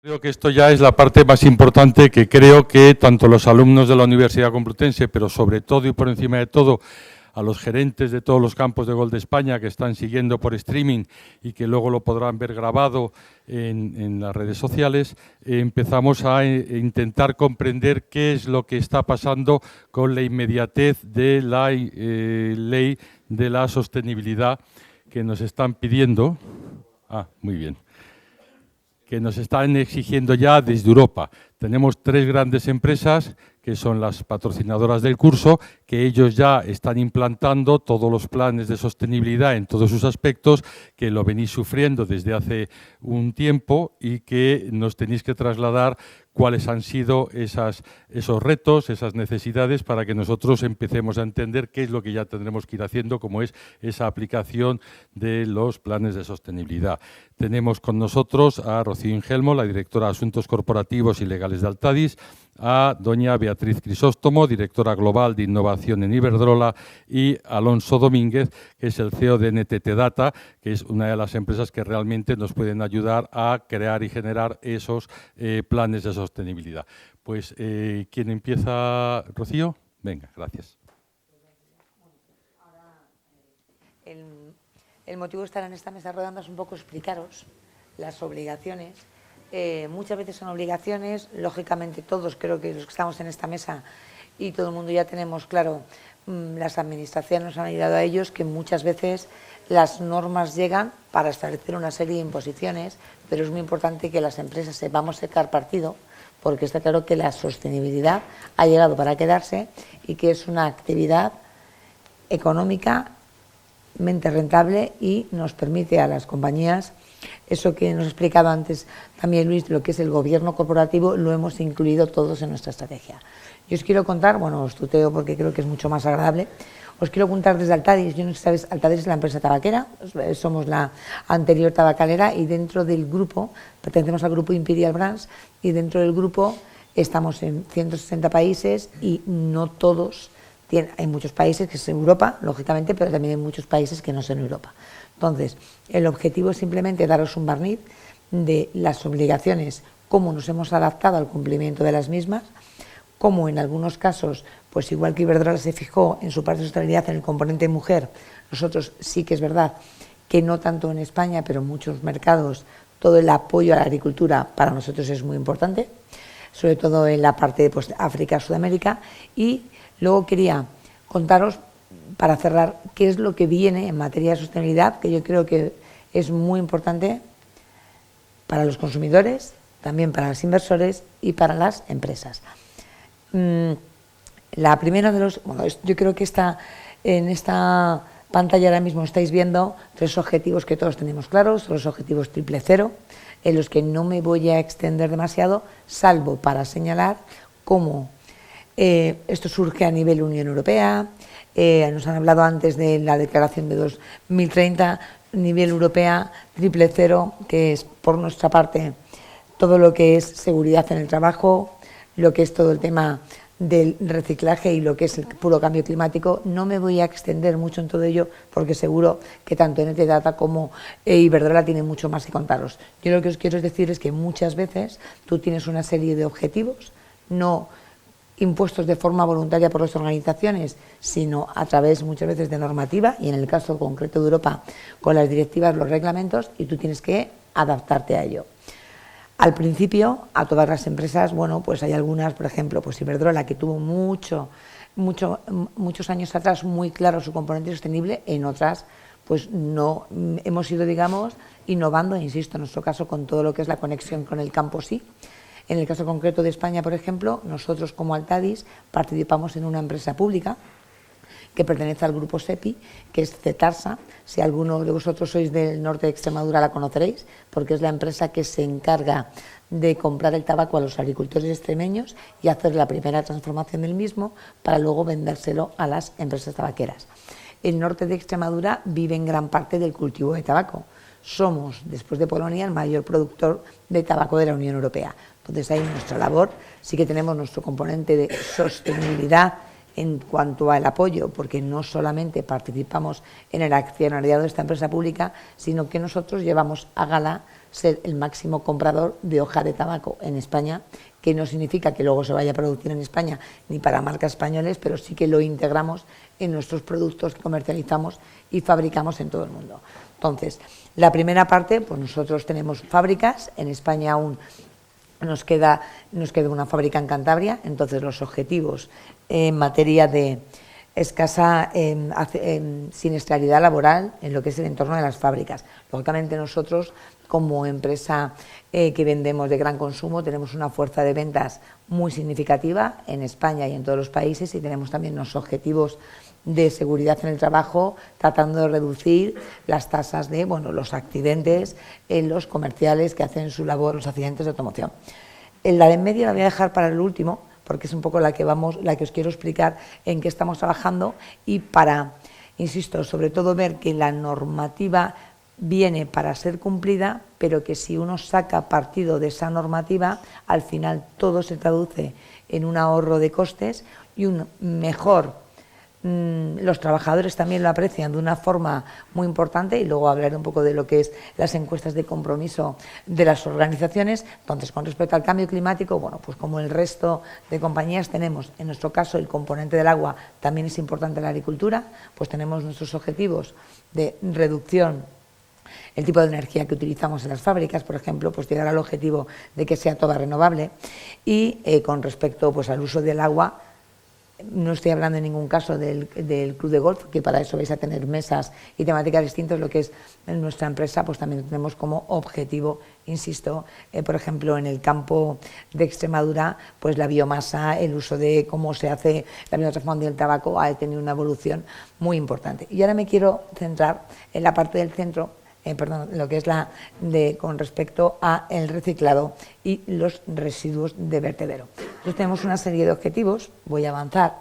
Creo que esto ya es la parte más importante que creo que tanto los alumnos de la Universidad Complutense, pero sobre todo y por encima de todo, a los gerentes de todos los campos de Gol de España que están siguiendo por streaming y que luego lo podrán ver grabado en las redes sociales, empezamos a intentar comprender qué es lo que está pasando con la inmediatez de la ley de la sostenibilidad que nos están pidiendo. Muy bien. Que nos están exigiendo ya desde Europa. Tenemos 3 grandes empresas que son las patrocinadoras del curso, que ellos ya están implantando todos los planes de sostenibilidad en todos sus aspectos, que lo venís sufriendo desde hace un tiempo y que nos tenéis que trasladar cuáles han sido esos retos, esas necesidades, para que nosotros empecemos a entender qué es lo que ya tendremos que ir haciendo, como es esa aplicación de los planes de sostenibilidad. Tenemos con nosotros a Rocío Ingelmo, la directora de Asuntos Corporativos y Legales de Altadis, a doña Beatriz Crisóstomo, directora global de Innovación en Iberdrola, y Alonso Domínguez, que es el CEO de NTT Data, que es una de las empresas que realmente nos pueden ayudar a crear y generar esos planes de sostenibilidad. Pues, ¿quién empieza? ¿Rocío? Venga, gracias. El motivo de estar en esta mesa rodando es un poco explicaros las obligaciones. Muchas veces son obligaciones, lógicamente todos, creo que los que estamos en esta mesa y todo el mundo ya tenemos claro, las administraciones nos han ayudado a ellos, que muchas veces las normas llegan para establecer una serie de imposiciones, pero es muy importante que las empresas sepamos sacar partido, porque está claro que la sostenibilidad ha llegado para quedarse y que es una actividad económicamente rentable y nos permite a las compañías, eso que nos ha explicado antes también Luis, lo que es el gobierno corporativo, lo hemos incluido todos en nuestra estrategia. Yo os quiero contar, bueno, os tuteo porque creo que es mucho más agradable, os quiero contar desde Altadis. Yo no sé si sabéis, Altadis es la empresa tabaquera, somos la anterior tabacalera y dentro del grupo, pertenecemos al grupo Imperial Brands y dentro del grupo estamos en 160 países y no todos. Hay muchos países que es Europa, lógicamente, pero también hay muchos países que no son Europa. Entonces, el objetivo es simplemente daros un barniz de las obligaciones, cómo nos hemos adaptado al cumplimiento de las mismas, cómo en algunos casos, pues igual que Iberdrola se fijó en su parte de sostenibilidad en el componente mujer, nosotros sí que es verdad que no tanto en España, pero en muchos mercados, todo el apoyo a la agricultura para nosotros es muy importante, sobre todo en la parte de pues, África, Sudamérica, y luego quería contaros, para cerrar, qué es lo que viene en materia de sostenibilidad, que yo creo que es muy importante para los consumidores, también para los inversores y para las empresas. La primera de los... Bueno, yo creo que en esta pantalla ahora mismo estáis viendo 3 objetivos que todos tenemos claros, los objetivos 000, en los que no me voy a extender demasiado, salvo para señalar cómo esto surge a nivel Unión Europea. Nos han hablado antes de la declaración de 2030, nivel europea 000, que es por nuestra parte todo lo que es seguridad en el trabajo, lo que es todo el tema del reciclaje y lo que es el puro cambio climático. No me voy a extender mucho en todo ello porque seguro que tanto NTT Data como Iberdrola tienen mucho más que contaros. Yo lo que os quiero decir es que muchas veces tú tienes una serie de objetivos, no impuestos de forma voluntaria por las organizaciones, sino a través muchas veces de normativa y en el caso concreto de Europa con las directivas, los reglamentos, y tú tienes que adaptarte a ello. Al principio, a todas las empresas, bueno, pues hay algunas, por ejemplo, pues Iberdrola, que tuvo muchos años atrás muy claro su componente sostenible, en otras pues no hemos ido, digamos, innovando, insisto, en nuestro caso con todo lo que es la conexión con el campo sí. En el caso concreto de España, por ejemplo, nosotros como Altadis participamos en una empresa pública que pertenece al grupo SEPI, que es Cetarsa. Si alguno de vosotros sois del norte de Extremadura la conoceréis, porque es la empresa que se encarga de comprar el tabaco a los agricultores extremeños y hacer la primera transformación del mismo para luego vendérselo a las empresas tabaqueras. El norte de Extremadura vive en gran parte del cultivo de tabaco. Somos, después de Polonia, el mayor productor de tabaco de la Unión Europea. Entonces ahí nuestra labor, sí que tenemos nuestro componente de sostenibilidad en cuanto al apoyo, porque no solamente participamos en el accionariado de esta empresa pública, sino que nosotros llevamos a gala ser el máximo comprador de hoja de tabaco en España, que no significa que luego se vaya a producir en España ni para marcas españoles, pero sí que lo integramos en nuestros productos que comercializamos y fabricamos en todo el mundo. Entonces, la primera parte, pues nosotros tenemos fábricas, en España aún nos queda una fábrica en Cantabria, entonces los objetivos en materia de escasa siniestralidad laboral en lo que es el entorno de las fábricas. Lógicamente nosotros, como empresa que vendemos de gran consumo, tenemos una fuerza de ventas muy significativa en España y en todos los países, y tenemos también unos objetivos de seguridad en el trabajo, tratando de reducir las tasas de los accidentes en los comerciales que hacen su labor, los accidentes de automoción. La de en medio la voy a dejar para el último, porque es un poco la que os quiero explicar en qué estamos trabajando, y para, insisto, sobre todo ver que la normativa viene para ser cumplida, pero que si uno saca partido de esa normativa, al final todo se traduce en un ahorro de costes y un mejor. Los trabajadores también lo aprecian de una forma muy importante, y luego hablaré un poco de lo que es las encuestas de compromiso de las organizaciones. Entonces, con respecto al cambio climático, pues como el resto de compañías tenemos, en nuestro caso, el componente del agua también es importante en la agricultura, pues tenemos nuestros objetivos de reducción. El tipo de energía que utilizamos en las fábricas, por ejemplo, pues llegar al objetivo de que sea toda renovable. Y con respecto al uso del agua, no estoy hablando en ningún caso del club de golf, que para eso vais a tener mesas y temáticas distintas. Lo que es en nuestra empresa, pues también tenemos como objetivo, insisto, por ejemplo, en el campo de Extremadura, pues la biomasa, el uso de cómo se hace la biotransformación del tabaco ha tenido una evolución muy importante. Y ahora me quiero centrar en la parte del centro, lo que es con respecto a el reciclado y los residuos de vertedero. Entonces tenemos una serie de objetivos, voy a avanzar,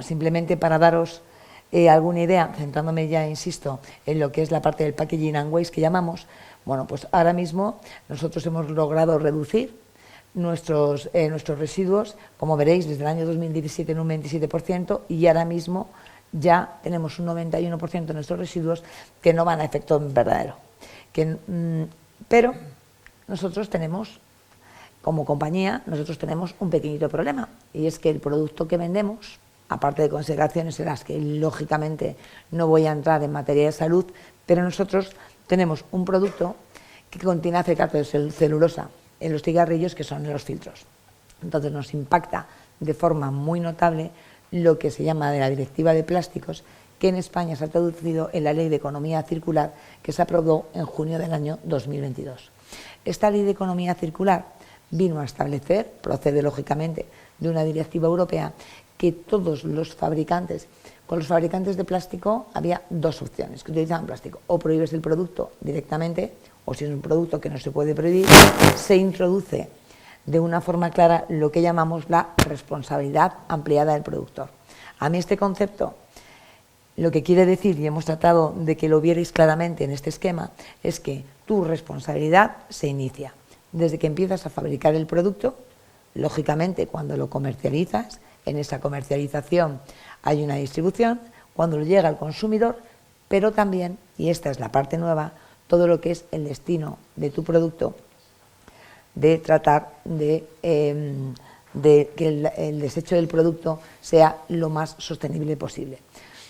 simplemente para daros alguna idea, centrándome ya, insisto, en lo que es la parte del packaging and waste que llamamos. Pues ahora mismo nosotros hemos logrado reducir nuestros residuos, como veréis, desde el año 2017 en un 27%, y ahora mismo ya tenemos un 91% de nuestros residuos que no van a efecto invernadero. Pero nosotros tenemos, como compañía, tenemos un pequeñito problema, y es que el producto que vendemos, aparte de consideraciones en las que lógicamente no voy a entrar en materia de salud, pero nosotros tenemos un producto que contiene acetato de celulosa en los cigarrillos, que son en los filtros. Entonces nos impacta de forma muy notable lo que se llama de la Directiva de Plásticos, que en España se ha traducido en la Ley de Economía Circular, que se aprobó en junio del año 2022. Esta Ley de Economía Circular vino a establecer, procede lógicamente de una directiva europea, que todos los fabricantes, con los fabricantes de plástico había dos opciones, que utilizaban plástico: o prohíbes el producto directamente, o si es un producto que no se puede prohibir, se introduce de una forma clara lo que llamamos la responsabilidad ampliada del productor. A mí este concepto lo que quiere decir, y hemos tratado de que lo vierais claramente en este esquema, es que tu responsabilidad se inicia desde que empiezas a fabricar el producto. Lógicamente, cuando lo comercializas, en esa comercialización hay una distribución, cuando lo llega al consumidor, pero también, y esta es la parte nueva, todo lo que es el destino de tu producto, de tratar de que el desecho del producto sea lo más sostenible posible.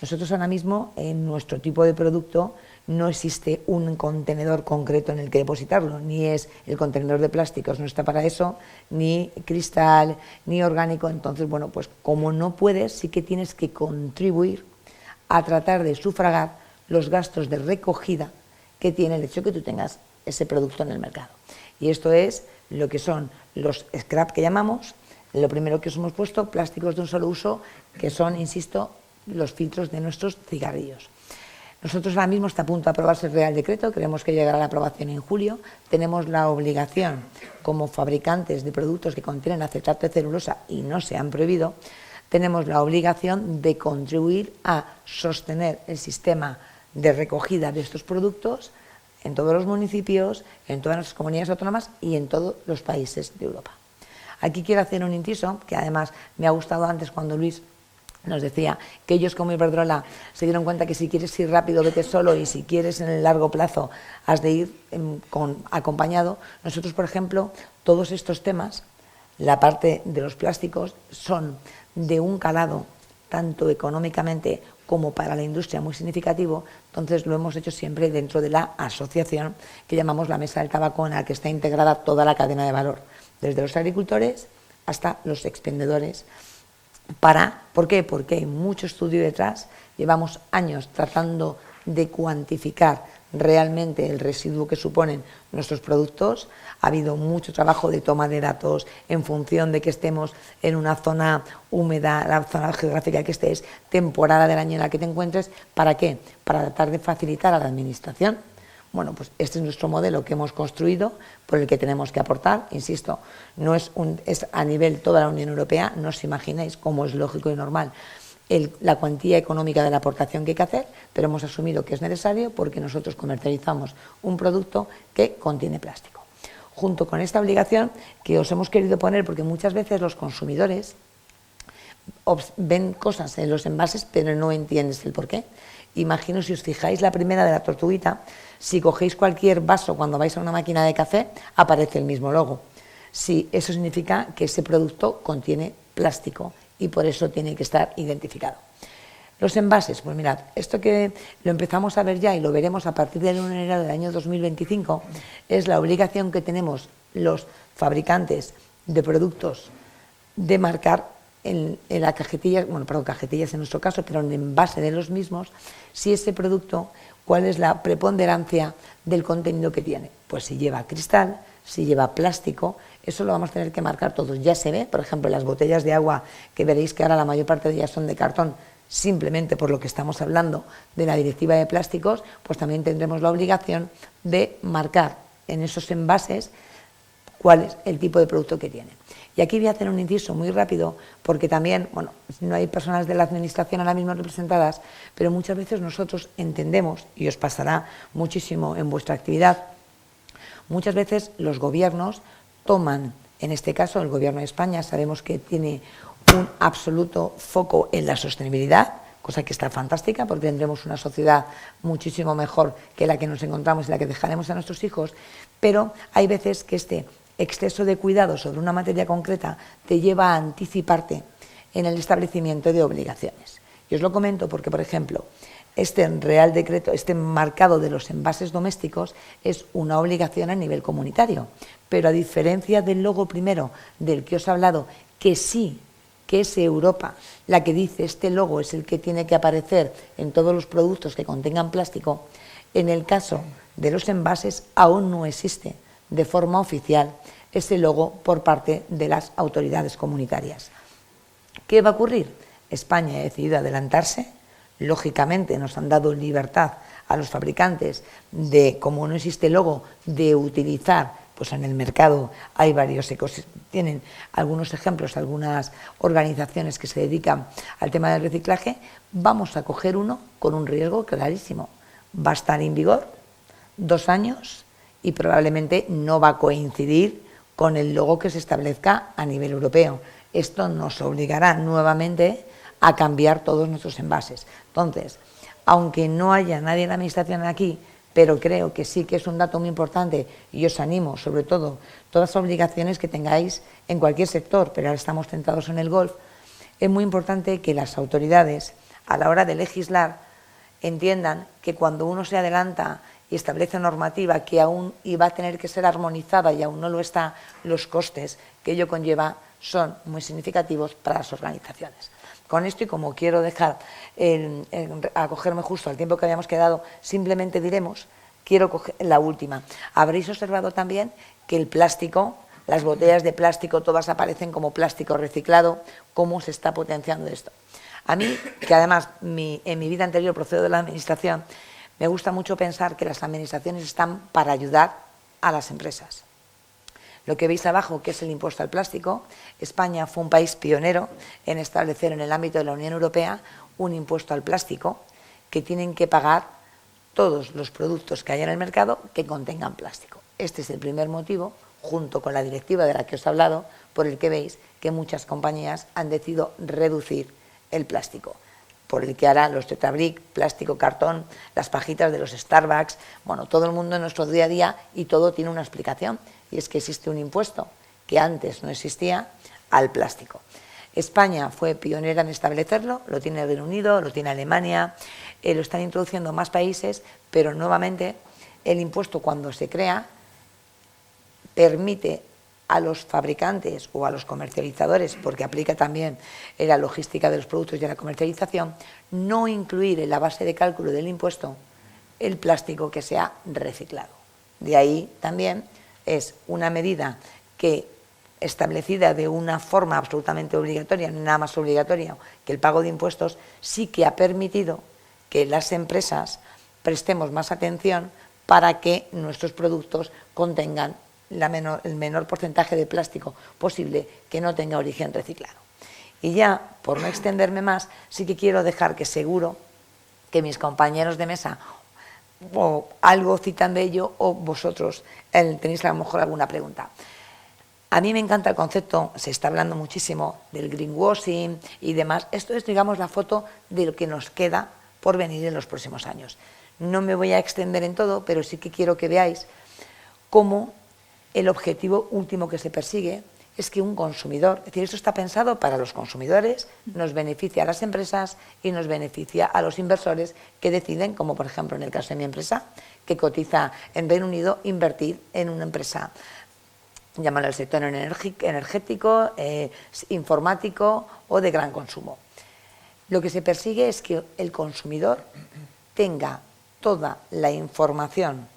Nosotros ahora mismo, en nuestro tipo de producto, no existe un contenedor concreto en el que depositarlo, ni es el contenedor de plásticos, no está para eso, ni cristal, ni orgánico. Entonces, pues como no puedes, sí que tienes que contribuir a tratar de sufragar los gastos de recogida que tiene el hecho que tú tengas ese producto en el mercado. Y esto es lo que son los scrap que llamamos. Lo primero que os hemos puesto, plásticos de un solo uso, que son, insisto, los filtros de nuestros cigarrillos. Nosotros ahora mismo está a punto de aprobarse el Real Decreto, creemos que llegará a la aprobación en julio. Tenemos la obligación, como fabricantes de productos que contienen acetato de celulosa y no se han prohibido, tenemos la obligación de contribuir a sostener el sistema de recogida de estos productos en todos los municipios, en todas las comunidades autónomas y en todos los países de Europa. Aquí quiero hacer un inciso, que además me ha gustado antes cuando Luis nos decía que ellos como Iberdrola se dieron cuenta que si quieres ir rápido vete solo y si quieres en el largo plazo has de ir acompañado. Nosotros, por ejemplo, todos estos temas, la parte de los plásticos, son de un calado tanto económicamente como para la industria muy significativo, entonces lo hemos hecho siempre dentro de la asociación que llamamos la Mesa del Tabaco, en la que está integrada toda la cadena de valor, desde los agricultores hasta los expendedores. ¿Por qué? Porque hay mucho estudio detrás, llevamos años tratando de cuantificar realmente el residuo que suponen nuestros productos. Ha habido mucho trabajo de toma de datos en función de que estemos en una zona húmeda, la zona geográfica que estés, temporada del año en la que te encuentres. ¿Para qué? Para tratar de facilitar a la administración. Bueno, pues este es nuestro modelo que hemos construido, por el que tenemos que aportar. Insisto, no es a nivel toda la Unión Europea, no os imagináis cómo es lógico y normal la cuantía económica de la aportación que hay que hacer, pero hemos asumido que es necesario porque nosotros comercializamos un producto que contiene plástico. Junto con esta obligación que os hemos querido poner, porque muchas veces los consumidores ven cosas en los envases pero no entiendes el porqué. Imagino, si os fijáis, la primera de la tortuguita, si cogéis cualquier vaso cuando vais a una máquina de café, aparece el mismo logo. Sí, eso significa que ese producto contiene plástico y por eso tiene que estar identificado. Los envases, pues mirad, esto que lo empezamos a ver ya y lo veremos a partir del 1 de enero del año 2025, es la obligación que tenemos los fabricantes de productos de marcar en las cajetillas, cajetillas en nuestro caso, pero en el envase de los mismos, si ese producto, cuál es la preponderancia del contenido que tiene. Pues si lleva cristal, si lleva plástico, eso lo vamos a tener que marcar todos. Ya se ve, por ejemplo, las botellas de agua, que veréis que ahora la mayor parte de ellas son de cartón, simplemente por lo que estamos hablando de la directiva de plásticos, pues también tendremos la obligación de marcar en esos envases cuál es el tipo de producto que tiene. Y aquí voy a hacer un inciso muy rápido, porque también, no hay personas de la administración ahora mismo representadas, pero muchas veces nosotros entendemos, y os pasará muchísimo en vuestra actividad, muchas veces los gobiernos toman, en este caso el Gobierno de España, sabemos que tiene un absoluto foco en la sostenibilidad, cosa que está fantástica porque tendremos una sociedad muchísimo mejor que la que nos encontramos y la que dejaremos a nuestros hijos, pero hay veces que este exceso de cuidado sobre una materia concreta te lleva a anticiparte en el establecimiento de obligaciones. Y os lo comento porque, por ejemplo, este Real Decreto, este marcado de los envases domésticos es una obligación a nivel comunitario, pero a diferencia del logo primero del que os he hablado, que sí, que es Europa la que dice este logo es el que tiene que aparecer en todos los productos que contengan plástico, en el caso de los envases aún no existe de forma oficial ese logo por parte de las autoridades comunitarias. ¿Qué va a ocurrir? España ha decidido adelantarse, lógicamente nos han dado libertad a los fabricantes de, como no existe logo, de utilizar, pues en el mercado hay varios tienen algunos ejemplos, algunas organizaciones que se dedican al tema del reciclaje. Vamos a coger uno con un riesgo clarísimo. Va a estar en vigor 2 años y probablemente no va a coincidir con el logo que se establezca a nivel europeo. Esto nos obligará nuevamente a cambiar todos nuestros envases. Entonces, aunque no haya nadie en la administración aquí, pero creo que sí que es un dato muy importante y os animo, sobre todo, todas las obligaciones que tengáis en cualquier sector, pero ahora estamos centrados en el golf, es muy importante que las autoridades, a la hora de legislar, entiendan que cuando uno se adelanta y establece normativa que aún iba a tener que ser armonizada y aún no lo está, los costes que ello conlleva son muy significativos para las organizaciones. Con esto, y como quiero dejar acogerme justo al tiempo que habíamos quedado, simplemente diremos, quiero coger la última. Habréis observado también que el plástico, las botellas de plástico, todas aparecen como plástico reciclado. ¿Cómo se está potenciando esto? A mí, que además en mi vida anterior procedo de la administración, me gusta mucho pensar que las administraciones están para ayudar a las empresas. Lo que veis abajo, que es el impuesto al plástico, España fue un país pionero en establecer en el ámbito de la Unión Europea un impuesto al plástico que tienen que pagar todos los productos que hay en el mercado que contengan plástico. Este es el primer motivo, junto con la directiva de la que os he hablado, por el que veis que muchas compañías han decidido reducir el plástico, por el que hará los tetrabric, plástico, cartón, las pajitas de los Starbucks, bueno, todo el mundo en nuestro día a día, y todo tiene una explicación, y es que existe un impuesto que antes no existía al plástico. España fue pionera en establecerlo, lo tiene el Reino Unido, lo tiene Alemania, lo están introduciendo más países, pero nuevamente el impuesto cuando se crea permite a los fabricantes o a los comercializadores, porque aplica también en la logística de los productos y en la comercialización, no incluir en la base de cálculo del impuesto el plástico que sea reciclado. De ahí también es una medida que, establecida de una forma absolutamente obligatoria, nada más obligatoria que el pago de impuestos, sí que ha permitido que las empresas prestemos más atención para que nuestros productos contengan el menor porcentaje de plástico posible que no tenga origen reciclado. Y ya, por no extenderme más, sí que quiero dejar que seguro que mis compañeros de mesa o algo citan de ello, o vosotros tenéis a lo mejor alguna pregunta. A mí me encanta el concepto, se está hablando muchísimo del greenwashing y demás. Esto es, digamos, la foto de lo que nos queda por venir en los próximos años. No me voy a extender en todo, pero sí que quiero que veáis cómo el objetivo último que se persigue es que un consumidor, es decir, esto está pensado para los consumidores, nos beneficia a las empresas y nos beneficia a los inversores que deciden, como por ejemplo en el caso de mi empresa, que cotiza en Reino Unido, invertir en una empresa, llámalo el sector energético, informático o de gran consumo. Lo que se persigue es que el consumidor tenga toda la información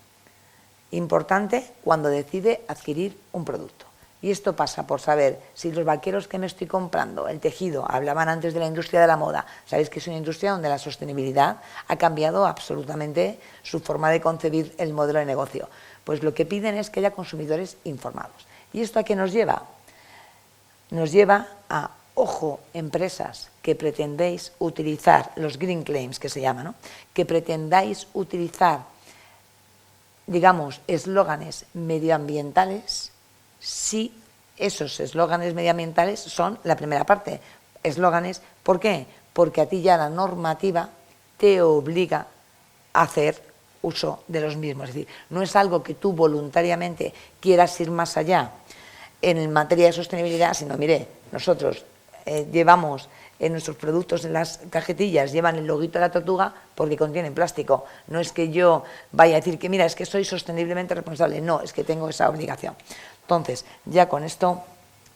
importante cuando decide adquirir un producto. Y esto pasa por saber si los vaqueros que me estoy comprando, el tejido, hablaban antes de la industria de la moda, sabéis que es una industria donde la sostenibilidad ha cambiado absolutamente su forma de concebir el modelo de negocio. Pues lo que piden es que haya consumidores informados. ¿Y esto a qué nos lleva? Nos lleva a, ojo, empresas que pretendéis utilizar los green claims, que se llaman, ¿no? Que pretendáis utilizar, digamos, eslóganes medioambientales, si esos eslóganes medioambientales son la primera parte. Eslóganes, ¿por qué? Porque a ti ya la normativa te obliga a hacer uso de los mismos. Es decir, no es algo que tú voluntariamente quieras ir más allá en materia de sostenibilidad, sino, mire, nosotros llevamos en nuestros productos, en las cajetillas, llevan el loguito de la tortuga porque contienen plástico. No es que yo vaya a decir que, mira, es que soy sosteniblemente responsable. No, es que tengo esa obligación. Entonces, ya con esto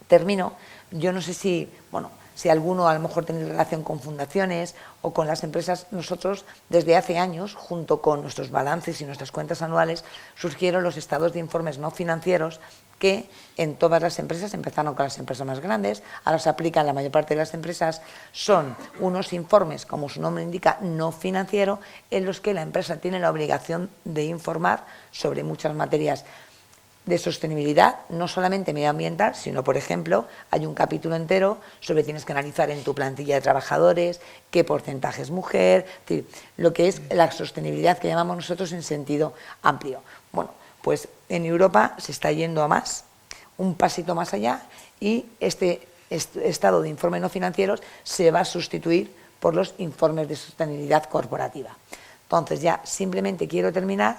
termino. Yo no sé si, bueno, si alguno a lo mejor tiene relación con fundaciones o con las empresas. Nosotros, desde hace años, junto con nuestros balances y nuestras cuentas anuales, surgieron los estados de informes no financieros que en todas las empresas, empezaron con las empresas más grandes, ahora se aplican en la mayor parte de las empresas. Son unos informes, como su nombre indica, no financiero, en los que la empresa tiene la obligación de informar sobre muchas materias de sostenibilidad, no solamente medioambiental, sino, por ejemplo, hay un capítulo entero sobre tienes que analizar en tu plantilla de trabajadores qué porcentaje es mujer, es decir, lo que es la sostenibilidad que llamamos nosotros en sentido amplio. Bueno, pues en Europa se está yendo a más, un pasito más allá, y este estado de informes no financieros se va a sustituir por los informes de sostenibilidad corporativa. Entonces, ya simplemente quiero terminar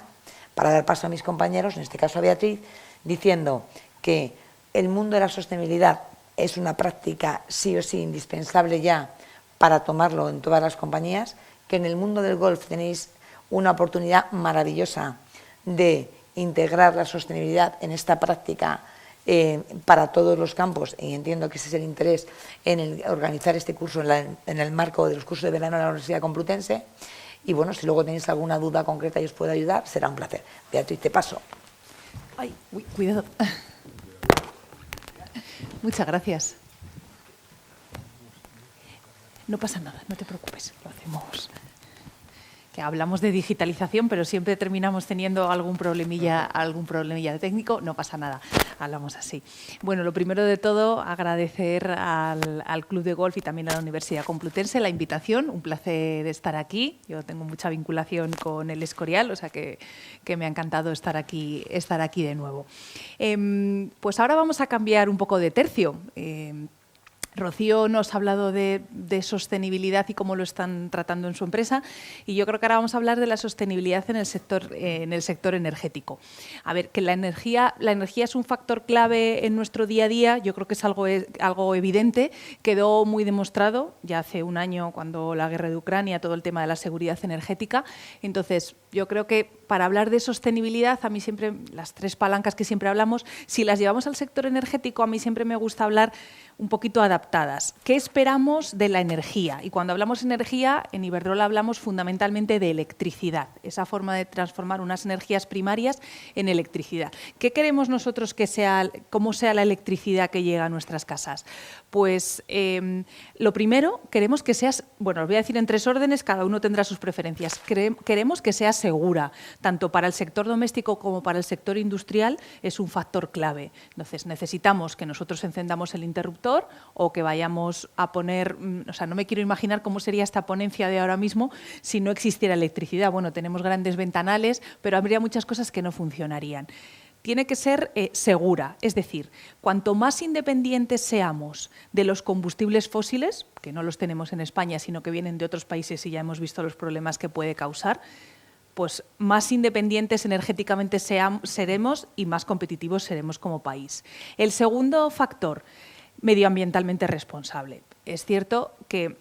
para dar paso a mis compañeros, en este caso a Beatriz, diciendo que el mundo de la sostenibilidad es una práctica sí o sí indispensable ya para tomarlo en todas las compañías, que en el mundo del golf tenéis una oportunidad maravillosa de integrar la sostenibilidad en esta práctica para todos los campos, y entiendo que ese es el interés en organizar este curso en el marco de los cursos de verano de la Universidad Complutense. Y bueno, si luego tenéis alguna duda concreta y os puedo ayudar, será un placer. Beatriz, te paso. Ay, uy, cuidado. Muchas gracias. No pasa nada, no te preocupes, lo hacemos. Que hablamos de digitalización, pero siempre terminamos teniendo algún problemilla técnico. No pasa nada, hablamos así. Bueno, lo primero de todo, agradecer al Club de Golf y también a la Universidad Complutense la invitación. Un placer estar aquí. Yo tengo mucha vinculación con el Escorial, o sea que me ha encantado estar aquí de nuevo. Pues ahora vamos a cambiar un poco de tercio. Rocío nos ha hablado de sostenibilidad y cómo lo están tratando en su empresa, y yo creo que ahora vamos a hablar de la sostenibilidad en el sector energético. A ver, que la energía es un factor clave en nuestro día a día, yo creo que es algo evidente, quedó muy demostrado ya hace un año cuando la guerra de Ucrania, todo el tema de la seguridad energética. Entonces, yo creo que para hablar de sostenibilidad, a mí siempre, las 3 palancas que siempre hablamos, si las llevamos al sector energético, a mí siempre me gusta hablar un poquito adaptadas. ¿Qué esperamos de la energía? Y cuando hablamos de energía, en Iberdrola hablamos fundamentalmente de electricidad, esa forma de transformar unas energías primarias en electricidad. ¿Qué queremos nosotros que sea, cómo sea la electricidad que llega a nuestras casas? Pues lo primero, queremos que seas, bueno, os voy a decir en 3 órdenes, cada uno tendrá sus preferencias. Queremos que sea segura, tanto para el sector doméstico como para el sector industrial, es un factor clave. Entonces, necesitamos que nosotros encendamos el interruptor o que vayamos a poner, o sea, no me quiero imaginar cómo sería esta ponencia de ahora mismo si no existiera electricidad. Bueno, tenemos grandes ventanales, pero habría muchas cosas que no funcionarían. Tiene que ser segura, es decir, cuanto más independientes seamos de los combustibles fósiles, que no los tenemos en España, sino que vienen de otros países y ya hemos visto los problemas que puede causar, pues más independientes energéticamente seremos y más competitivos seremos como país. El segundo factor, medioambientalmente responsable. Es cierto que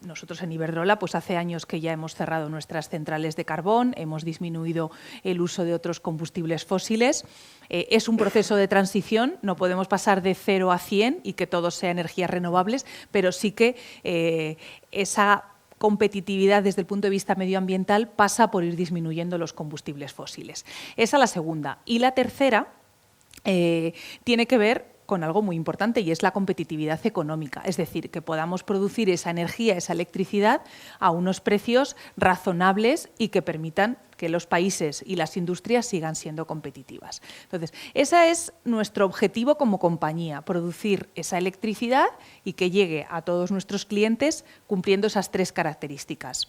nosotros en Iberdrola, pues hace años que ya hemos cerrado nuestras centrales de carbón, hemos disminuido el uso de otros combustibles fósiles. Es un proceso de transición, no podemos pasar de 0 a 100 y que todo sea energías renovables, pero sí que esa competitividad desde el punto de vista medioambiental pasa por ir disminuyendo los combustibles fósiles. Esa es la segunda. Y la tercera tiene que ver con algo muy importante y es la competitividad económica, es decir, que podamos producir esa energía, esa electricidad a unos precios razonables y que permitan que los países y las industrias sigan siendo competitivas. Entonces, ese es nuestro objetivo como compañía, producir esa electricidad y que llegue a todos nuestros clientes cumpliendo esas 3 características.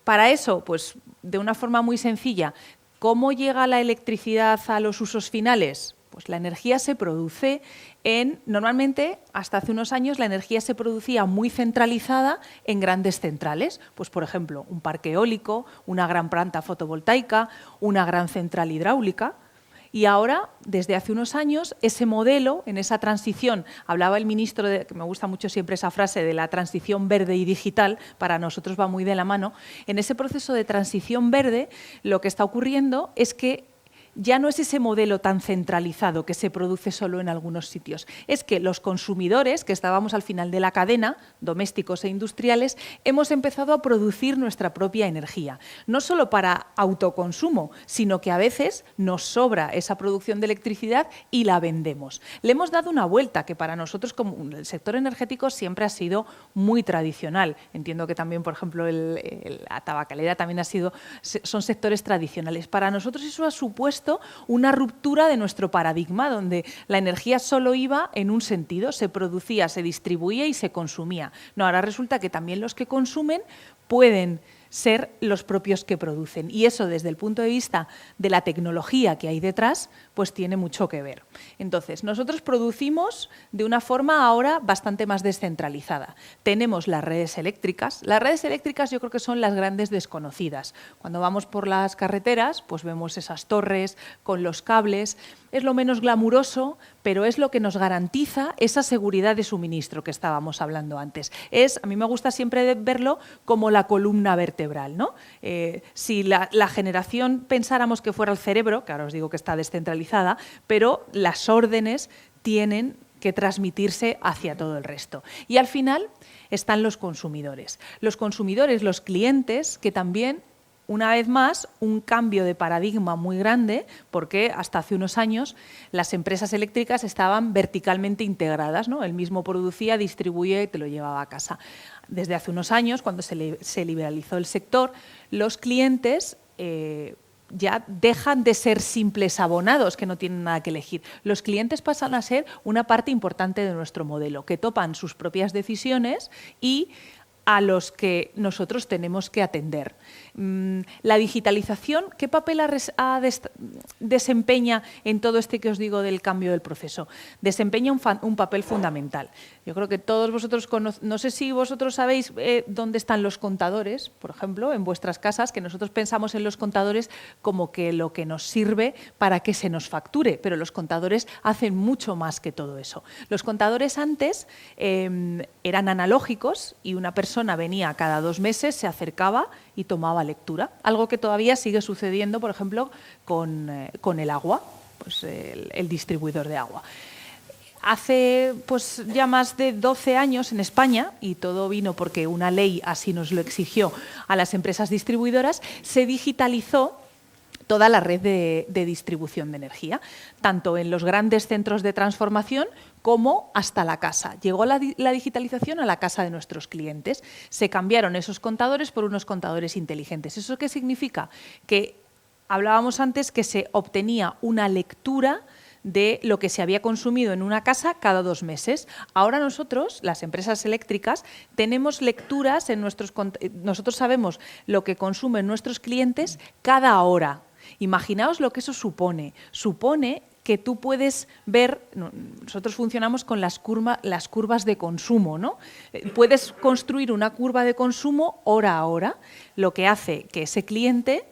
Para eso, pues de una forma muy sencilla, ¿cómo llega la electricidad a los usos finales? Pues la energía se produce normalmente, hasta hace unos años, la energía se producía muy centralizada en grandes centrales. Pues, por ejemplo, un parque eólico, una gran planta fotovoltaica, una gran central hidráulica. Y ahora, desde hace unos años, ese modelo, en esa transición, hablaba el ministro, que me gusta mucho siempre esa frase, de la transición verde y digital, para nosotros va muy de la mano. En ese proceso de transición verde, lo que está ocurriendo es que ya no es ese modelo tan centralizado que se produce solo en algunos sitios. Es que los consumidores, que estábamos al final de la cadena, domésticos e industriales, hemos empezado a producir nuestra propia energía. No solo para autoconsumo, sino que a veces nos sobra esa producción de electricidad y la vendemos. Le hemos dado una vuelta que para nosotros, como el sector energético, siempre ha sido muy tradicional. Entiendo que también, por ejemplo, la tabacalera también son sectores tradicionales. Para nosotros eso ha supuesto una ruptura de nuestro paradigma, donde la energía solo iba en un sentido, se producía, se distribuía y se consumía. No, ahora resulta que también los que consumen pueden ser los propios que producen. Y eso, desde el punto de vista de la tecnología que hay detrás, pues tiene mucho que ver. Entonces, nosotros producimos de una forma ahora bastante más descentralizada. Tenemos las redes eléctricas. Las redes eléctricas yo creo que son las grandes desconocidas. Cuando vamos por las carreteras, pues vemos esas torres con los cables. Es lo menos glamuroso, pero es lo que nos garantiza esa seguridad de suministro que estábamos hablando antes. A mí me gusta siempre verlo como la columna vertebral, ¿no? Si la generación pensáramos que fuera el cerebro, que ahora os digo que está descentralizada, pero las órdenes tienen que transmitirse hacia todo el resto. Y al final están los consumidores. Los consumidores, los clientes, que también, una vez más, un cambio de paradigma muy grande, porque hasta hace unos años las empresas eléctricas estaban verticalmente integradas, ¿no? Él mismo producía, distribuía y te lo llevaba a casa. Desde hace unos años, cuando se liberalizó el sector, los clientes ya dejan de ser simples abonados que no tienen nada que elegir. Los clientes pasan a ser una parte importante de nuestro modelo, que topan sus propias decisiones y a los que nosotros tenemos que atender. La digitalización, ¿qué papel desempeña en todo este que os digo del cambio del proceso? Desempeña un papel fundamental. Yo creo que todos vosotros no sé si vosotros sabéis dónde están los contadores, por ejemplo, en vuestras casas, que nosotros pensamos en los contadores como que lo que nos sirve para que se nos facture, pero los contadores hacen mucho más que todo eso. Los contadores antes eran analógicos y una persona venía cada 2 meses, se acercaba y tomaba lectura. Algo que todavía sigue sucediendo, por ejemplo, con el agua, pues el distribuidor de agua. Hace pues ya más de 12 años en España, y todo vino porque una ley así nos lo exigió a las empresas distribuidoras, se digitalizó toda la red de distribución de energía, tanto en los grandes centros de transformación como hasta la casa. Llegó la digitalización a la casa de nuestros clientes. Se cambiaron esos contadores por unos contadores inteligentes. ¿Eso qué significa? Que hablábamos antes que se obtenía una lectura de lo que se había consumido en una casa cada 2 meses. Ahora nosotros, las empresas eléctricas, tenemos lecturas en nosotros sabemos lo que consumen nuestros clientes cada hora. Imaginaos lo que eso supone. Supone que tú puedes ver, nosotros funcionamos con las curvas de consumo, ¿no? Puedes construir una curva de consumo hora a hora, lo que hace que ese cliente,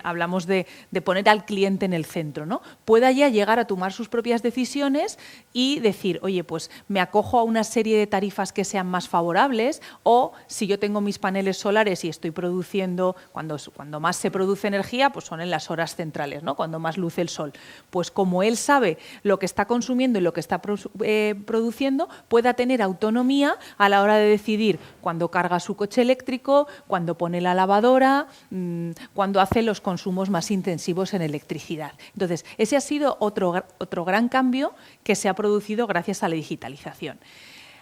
hablamos de poner al cliente en el centro, ¿no? Pueda ya llegar a tomar sus propias decisiones y decir, oye, pues me acojo a una serie de tarifas que sean más favorables, o si yo tengo mis paneles solares y estoy produciendo, cuando más se produce energía, pues son en las horas centrales, ¿no? Cuando más luce el sol. Pues como él sabe lo que está consumiendo y lo que está produciendo, pueda tener autonomía a la hora de decidir cuándo carga su coche eléctrico, cuándo pone la lavadora, cuando hace los consumos más intensivos en electricidad. Entonces, ese ha sido otro gran cambio que se ha producido gracias a la digitalización.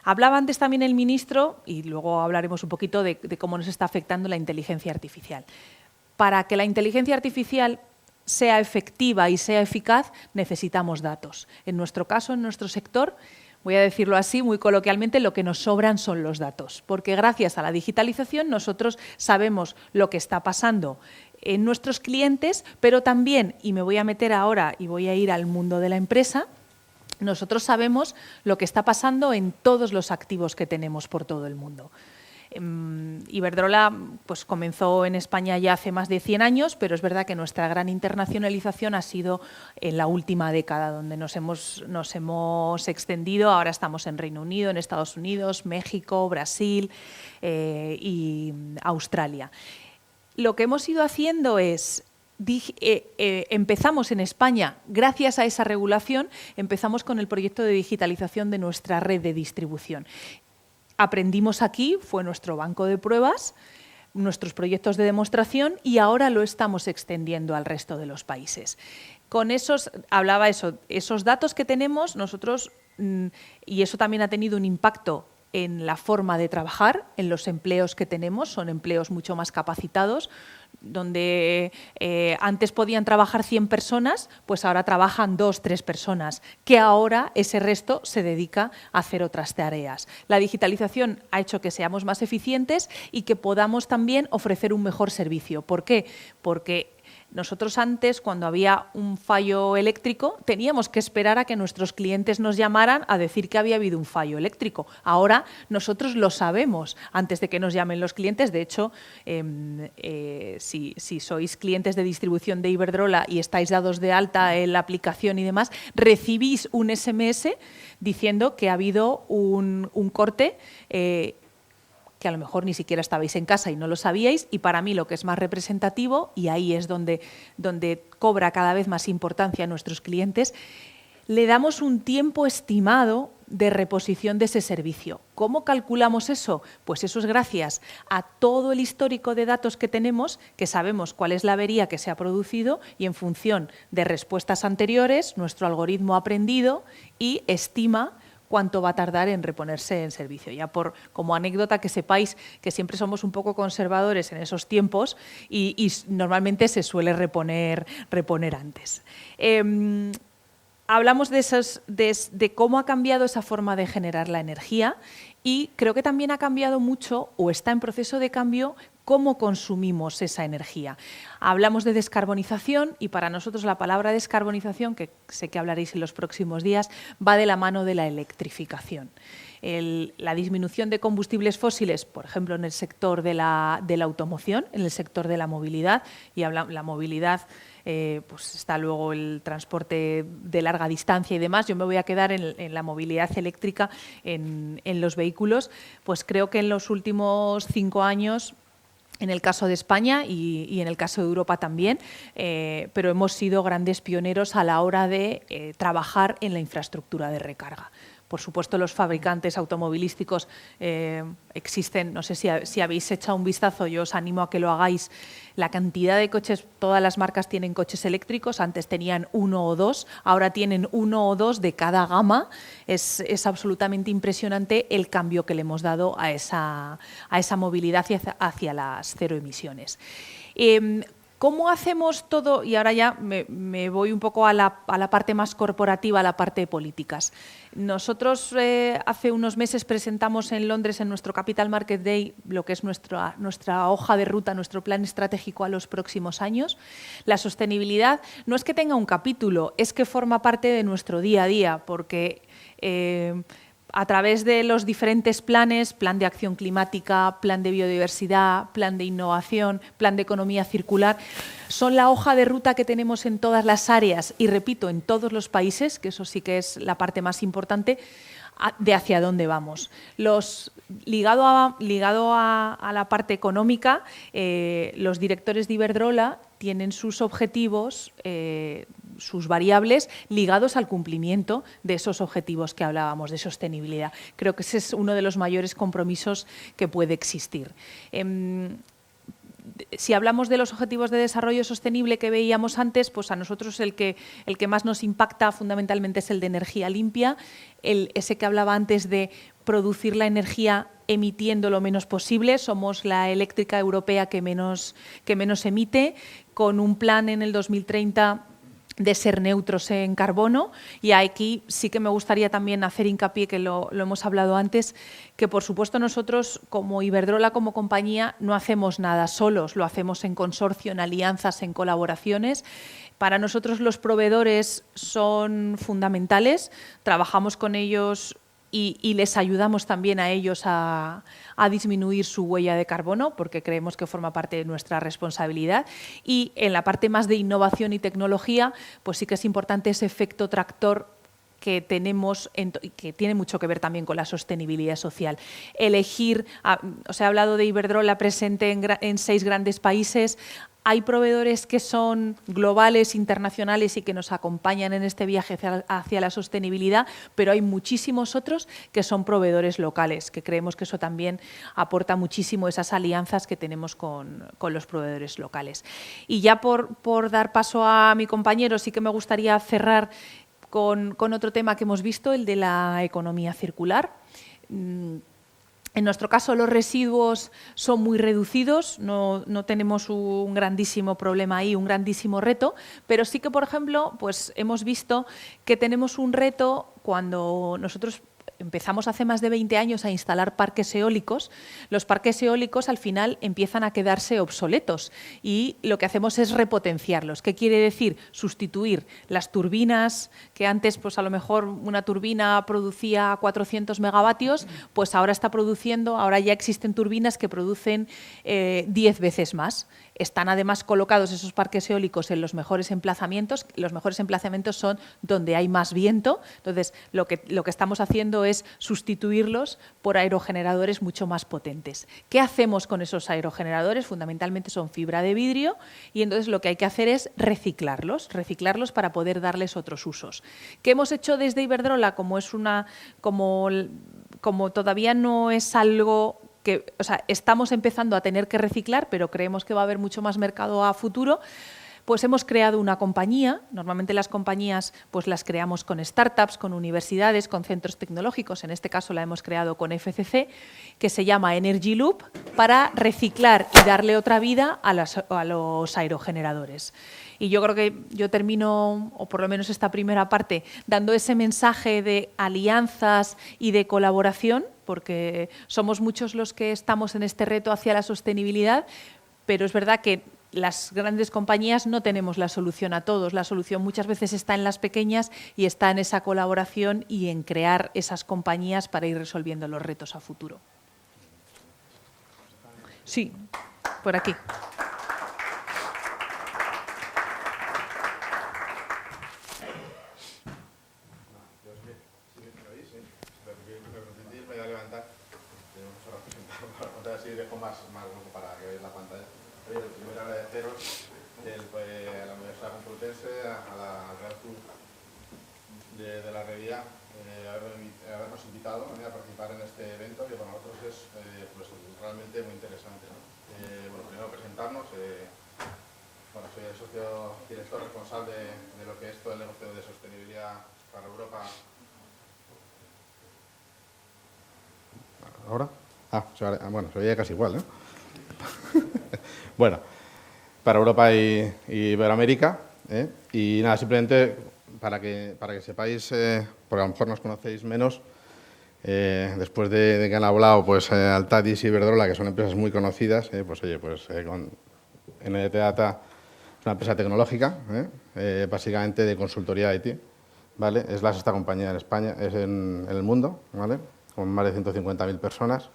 Hablaba antes también el ministro, y luego hablaremos un poquito de cómo nos está afectando la inteligencia artificial. Para que la inteligencia artificial sea efectiva y sea eficaz, necesitamos datos. En nuestro caso, en nuestro sector, voy a decirlo así, muy coloquialmente, lo que nos sobran son los datos, porque gracias a la digitalización nosotros sabemos lo que está pasando en nuestros clientes, pero también, y me voy a meter ahora y voy a ir al mundo de la empresa, nosotros sabemos lo que está pasando en todos los activos que tenemos por todo el mundo. Iberdrola pues comenzó en España ya hace más de 100 años, pero es verdad que nuestra gran internacionalización ha sido en la última década, donde nos hemos extendido. Ahora estamos en Reino Unido, en Estados Unidos, México, Brasil y Australia. Lo que hemos ido haciendo es empezamos en España, gracias a esa regulación, empezamos con el proyecto de digitalización de nuestra red de distribución. Aprendimos aquí, fue nuestro banco de pruebas, nuestros proyectos de demostración, y ahora lo estamos extendiendo al resto de los países. Con esos datos que tenemos nosotros, y eso también ha tenido un impacto en la forma de trabajar, en los empleos que tenemos, son empleos mucho más capacitados, donde antes podían trabajar 100 personas, pues ahora trabajan 2 o 3 personas, que ahora ese resto se dedica a hacer otras tareas. La digitalización ha hecho que seamos más eficientes y que podamos también ofrecer un mejor servicio. ¿Por qué? Porque nosotros antes, cuando había un fallo eléctrico, teníamos que esperar a que nuestros clientes nos llamaran a decir que había habido un fallo eléctrico. Ahora nosotros lo sabemos antes de que nos llamen los clientes. De hecho, si sois clientes de distribución de Iberdrola y estáis dados de alta en la aplicación y demás, recibís un SMS diciendo que ha habido un corte que a lo mejor ni siquiera estabais en casa y no lo sabíais, y para mí lo que es más representativo, y ahí es donde cobra cada vez más importancia a nuestros clientes, le damos un tiempo estimado de reposición de ese servicio. ¿Cómo calculamos eso? Pues eso es gracias a todo el histórico de datos que tenemos, que sabemos cuál es la avería que se ha producido, y en función de respuestas anteriores, nuestro algoritmo ha aprendido y estima cuánto va a tardar en reponerse en servicio. Ya como anécdota, que sepáis que siempre somos un poco conservadores en esos tiempos y normalmente se suele reponer antes. hablamos de cómo ha cambiado esa forma de generar la energía y creo que también ha cambiado mucho o está en proceso de cambio cómo consumimos esa energía. Hablamos de descarbonización y para nosotros la palabra descarbonización, que sé que hablaréis en los próximos días, va de la mano de la electrificación. La disminución de combustibles fósiles, por ejemplo, en el sector de la automoción, en el sector de la movilidad, y la movilidad, pues está luego el transporte de larga distancia y demás. Yo me voy a quedar en la movilidad eléctrica, en los vehículos. Pues creo que en los últimos 5 años, en el caso de España y en el caso de Europa también, pero hemos sido grandes pioneros a la hora de trabajar en la infraestructura de recarga. Por supuesto, los fabricantes automovilísticos existen, no sé si habéis echado un vistazo, yo os animo a que lo hagáis. La cantidad de coches, todas las marcas tienen coches eléctricos, antes tenían 1 o 2, ahora tienen 1 o 2 de cada gama. Es absolutamente impresionante el cambio que le hemos dado a esa movilidad hacia las cero emisiones. ¿Cómo hacemos todo? Y ahora ya me voy un poco a la parte más corporativa, a la parte de políticas. Nosotros hace unos meses presentamos en Londres, en nuestro Capital Market Day, lo que es nuestra hoja de ruta, nuestro plan estratégico a los próximos años. La sostenibilidad no es que tenga un capítulo, es que forma parte de nuestro día a día, porque a través de los diferentes planes, plan de acción climática, plan de biodiversidad, plan de innovación, plan de economía circular, son la hoja de ruta que tenemos en todas las áreas y, repito, en todos los países, que eso sí que es la parte más importante, de hacia dónde vamos. Ligado a la parte económica, los directores de Iberdrola tienen sus objetivos, sus variables ligados al cumplimiento de esos objetivos que hablábamos de sostenibilidad. Creo que ese es uno de los mayores compromisos que puede existir. Si hablamos de los objetivos de desarrollo sostenible que veíamos antes, pues a nosotros el que más nos impacta fundamentalmente es el de energía limpia, ese que hablaba antes de producir la energía emitiendo lo menos posible. Somos la eléctrica europea que menos emite, con un plan en el 2030 de ser neutros en carbono, y aquí sí que me gustaría también hacer hincapié, que lo hemos hablado antes, que por supuesto nosotros como Iberdrola, como compañía, no hacemos nada solos, lo hacemos en consorcio, en alianzas, en colaboraciones. Para nosotros los proveedores son fundamentales, trabajamos con ellos y les ayudamos también a ellos a disminuir su huella de carbono, porque creemos que forma parte de nuestra responsabilidad. Y en la parte más de innovación y tecnología, pues sí que es importante ese efecto tractor que tenemos, que tiene mucho que ver también con la sostenibilidad social. Elegir, os he hablado de Iberdrola presente en 6 grandes países. Hay proveedores que son globales, internacionales y que nos acompañan en este viaje hacia la sostenibilidad, pero hay muchísimos otros que son proveedores locales, que creemos que eso también aporta muchísimo, esas alianzas que tenemos con los proveedores locales. Y ya por dar paso a mi compañero, sí que me gustaría cerrar con otro tema que hemos visto, el de la economía circular. En nuestro caso, los residuos son muy reducidos, no tenemos un grandísimo problema ahí, un grandísimo reto, pero sí que, por ejemplo, pues hemos visto que tenemos un reto cuando nosotros empezamos hace más de 20 años a instalar parques eólicos. Los parques eólicos al final empiezan a quedarse obsoletos y lo que hacemos es repotenciarlos. ¿Qué quiere decir? Sustituir las turbinas, que antes pues a lo mejor una turbina producía 400 megavatios, pues ahora ya existen turbinas que producen 10 veces más. Están además colocados esos parques eólicos en los mejores emplazamientos. Los mejores emplazamientos son donde hay más viento. Entonces, lo que estamos haciendo es sustituirlos por aerogeneradores mucho más potentes. ¿Qué hacemos con esos aerogeneradores? Fundamentalmente son fibra de vidrio y entonces lo que hay que hacer es reciclarlos para poder darles otros usos. ¿Qué hemos hecho desde Iberdrola? Como todavía no es algo estamos empezando a tener que reciclar, pero creemos que va a haber mucho más mercado a futuro, pues hemos creado una compañía. Normalmente las compañías pues las creamos con startups, con universidades, con centros tecnológicos. En este caso la hemos creado con FCC, que se llama Energy Loop, para reciclar y darle otra vida a los aerogeneradores. Y yo creo que yo termino, o por lo menos esta primera parte, dando ese mensaje de alianzas y de colaboración, porque somos muchos los que estamos en este reto hacia la sostenibilidad, pero es verdad que las grandes compañías no tenemos la solución a todos. La solución muchas veces está en las pequeñas y está en esa colaboración y en crear esas compañías para ir resolviendo los retos a futuro. Sí, por aquí. Primero agradeceros a la Universidad Complutense, a la Real Club de la Revía, habernos invitado a participar en este evento, que para nosotros es pues, realmente muy interesante, ¿no? Bueno, primero presentarnos. Bueno, soy el socio director responsable de lo que es todo el negocio de sostenibilidad para Europa. ¿Ahora? Bueno, se veía casi igual, ¿no? Bueno, para Europa y Iberoamérica, y nada, simplemente para que sepáis, porque a lo mejor nos conocéis menos, después de que han hablado pues Altadis y Iberdrola, que son empresas muy conocidas, con NTT Data es una empresa tecnológica, básicamente de consultoría IT, ¿vale? Es la sexta compañía en España, es en el mundo, ¿vale? Con más de 150.000 personas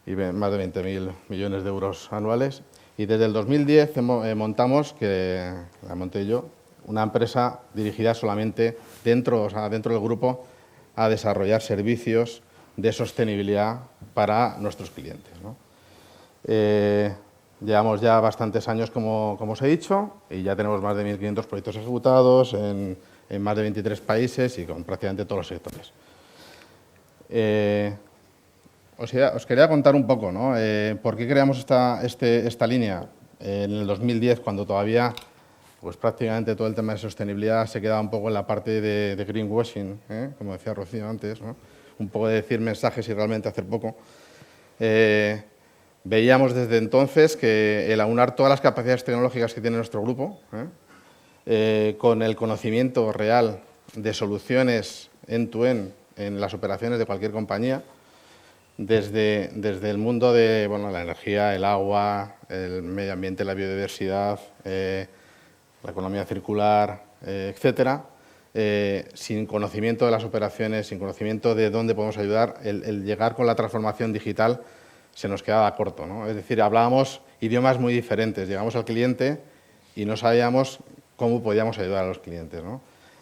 y más de 20.000 millones de euros anuales. Y desde el 2010 montamos, que la monté yo, una empresa dirigida solamente dentro del grupo a desarrollar servicios de sostenibilidad para nuestros clientes, ¿no? Llevamos ya bastantes años, como os he dicho, y ya tenemos más de 1.500 proyectos ejecutados en más de 23 países y con prácticamente todos los sectores. Os quería contar un poco, ¿no? ¿Por qué creamos esta línea? En el 2010, cuando todavía pues prácticamente todo el tema de sostenibilidad se quedaba un poco en la parte de greenwashing, como decía Rocío antes, ¿no? Un poco de decir mensajes y realmente hacer poco. Veíamos desde entonces que el aunar todas las capacidades tecnológicas que tiene nuestro grupo, con el conocimiento real de soluciones end-to-end en las operaciones de cualquier compañía, desde el mundo de la energía, el agua, el medio ambiente, la biodiversidad, la economía circular, etcétera, sin conocimiento de las operaciones, sin conocimiento de dónde podemos ayudar, el llegar con la transformación digital se nos quedaba corto, ¿no? Es decir, hablábamos idiomas muy diferentes, llegamos al cliente y no sabíamos cómo podíamos ayudar a los clientes, ¿no?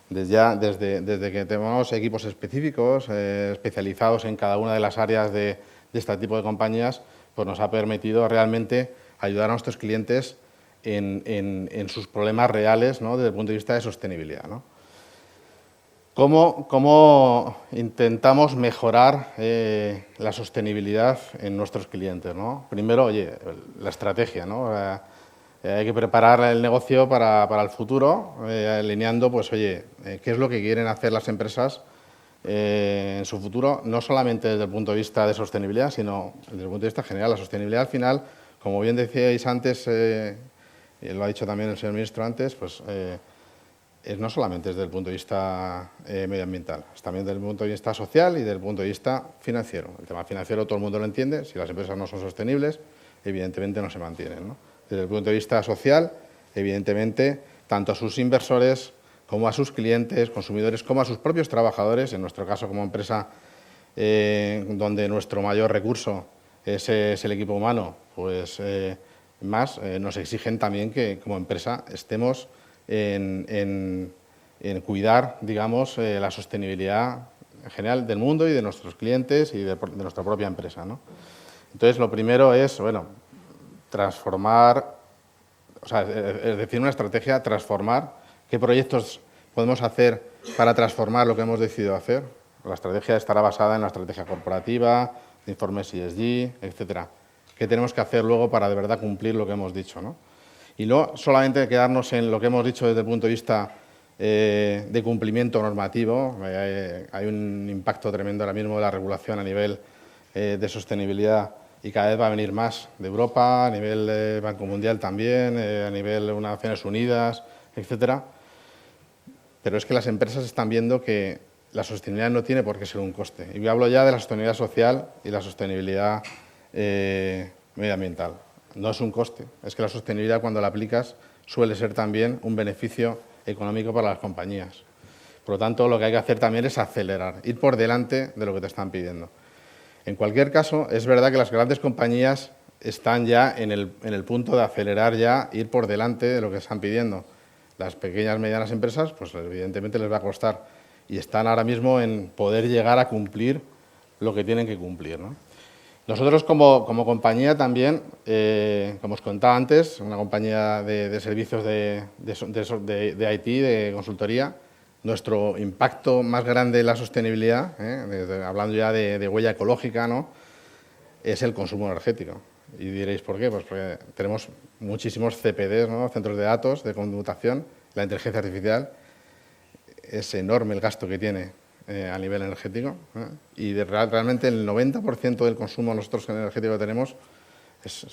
Desde que tenemos equipos específicos, especializados en cada una de las áreas de este tipo de compañías, pues nos ha permitido realmente ayudar a nuestros clientes en sus problemas reales, ¿no? Desde el punto de vista de sostenibilidad, ¿no? ¿Cómo intentamos mejorar la sostenibilidad en nuestros clientes, ¿no? Primero, la estrategia, ¿no? Hay que preparar el negocio para el futuro, alineando, qué es lo que quieren hacer las empresas en su futuro, no solamente desde el punto de vista de sostenibilidad, sino desde el punto de vista general. La sostenibilidad, al final, como bien decíais antes, y lo ha dicho también el señor ministro antes, es no solamente desde el punto de vista medioambiental, es también desde el punto de vista social y desde el punto de vista financiero. El tema financiero todo el mundo lo entiende, si las empresas no son sostenibles, evidentemente no se mantienen, ¿no? Desde el punto de vista social, evidentemente, tanto a sus inversores como a sus clientes, consumidores, como a sus propios trabajadores, en nuestro caso como empresa donde nuestro mayor recurso es el equipo humano, nos exigen también que como empresa estemos en cuidar, digamos, la sostenibilidad en general del mundo y de nuestros clientes y de nuestra propia empresa, ¿no? Entonces, lo primero es, transformar, es decir, una estrategia, transformar qué proyectos podemos hacer para transformar lo que hemos decidido hacer. La estrategia estará basada en la estrategia corporativa, de informes ESG, etcétera. ¿Qué tenemos que hacer luego para de verdad cumplir lo que hemos dicho, ¿no? Y no solamente quedarnos en lo que hemos dicho desde el punto de vista de cumplimiento normativo. Hay un impacto tremendo ahora mismo de la regulación a nivel de sostenibilidad y cada vez va a venir más de Europa, a nivel Banco Mundial también, a nivel de Naciones Unidas, etcétera. Pero es que las empresas están viendo que la sostenibilidad no tiene por qué ser un coste. Y yo hablo ya de la sostenibilidad social y la sostenibilidad medioambiental. No es un coste, es que la sostenibilidad cuando la aplicas suele ser también un beneficio económico para las compañías. Por lo tanto, lo que hay que hacer también es acelerar, ir por delante de lo que te están pidiendo. En cualquier caso, es verdad que las grandes compañías están ya en el punto de acelerar ya, ir por delante de lo que están pidiendo. Las pequeñas y medianas empresas, pues evidentemente les va a costar y están ahora mismo en poder llegar a cumplir lo que tienen que cumplir, ¿no? Nosotros como compañía también, como os contaba antes, una compañía de servicios de IT, de consultoría, nuestro impacto más grande en la sostenibilidad, hablando ya de huella ecológica, ¿no?, es el consumo energético. Y diréis, ¿por qué? Pues porque tenemos muchísimos CPDs, ¿no?, centros de datos de conmutación, la inteligencia artificial, es enorme el gasto que tiene a nivel energético, y realmente el 90% del consumo nosotros energético que tenemos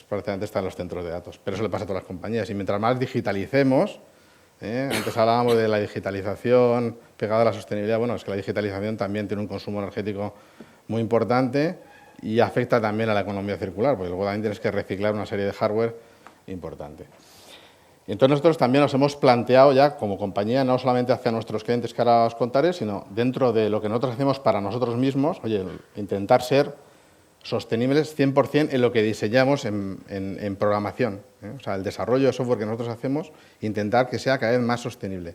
prácticamente está en los centros de datos, pero eso le pasa a todas las compañías. Y mientras más digitalicemos, antes hablábamos de la digitalización pegada a la sostenibilidad, bueno, es que la digitalización también tiene un consumo energético muy importante y afecta también a la economía circular, porque luego también tienes que reciclar una serie de hardware importante. Y entonces nosotros también nos hemos planteado ya como compañía, no solamente hacia nuestros clientes que ahora os contaré, sino dentro de lo que nosotros hacemos para nosotros mismos, oye, intentar ser sostenibles 100% en lo que diseñamos en programación, O sea, el desarrollo de software que nosotros hacemos, intentar que sea cada vez más sostenible.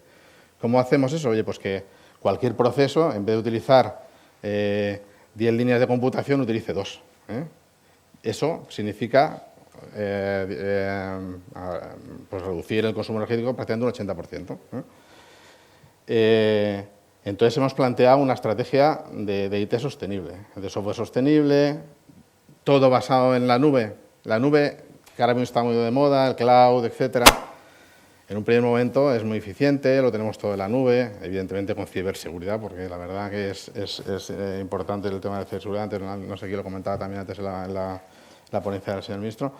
¿Cómo hacemos eso? Oye, pues que cualquier proceso, en vez de utilizar 10 líneas de computación, utilice 2. Eso significa pues reducir el consumo energético prácticamente un 80%. Entonces hemos planteado una estrategia de IT sostenible, de software sostenible, todo basado en la nube. La nube, que ahora mismo está muy de moda, el cloud, etcétera. En un primer momento es muy eficiente, lo tenemos todo en la nube, evidentemente con ciberseguridad, porque la verdad que es importante el tema de ciberseguridad. Antes, no sé quién lo comentaba también antes en la ponencia del señor ministro,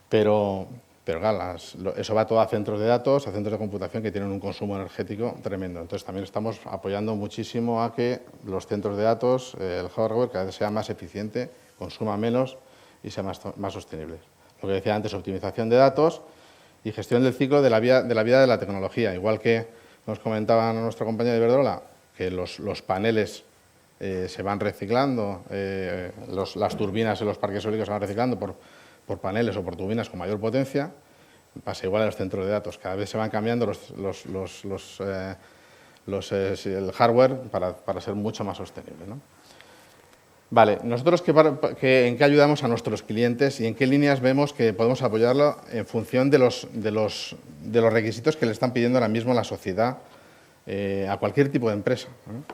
pero claro, eso va todo a centros de datos, a centros de computación que tienen un consumo energético tremendo. Entonces también estamos apoyando muchísimo a que los centros de datos, el hardware, cada vez sea más eficiente, consuma menos y sea más sostenible. Lo que decía antes, optimización de datos y gestión del ciclo de la vida de la tecnología. Igual que nos comentaba nuestra compañía de Iberdrola, que los paneles se van reciclando, las turbinas en los parques eólicos se van reciclando por paneles o por turbinas con mayor potencia, pasa igual a los centros de datos. Cada vez se van cambiando el hardware para ser mucho más sostenible, ¿no? Vale, nosotros ¿en qué ayudamos a nuestros clientes y en qué líneas vemos que podemos apoyarlo en función de los requisitos que le están pidiendo ahora mismo la sociedad a cualquier tipo de empresa, ¿no?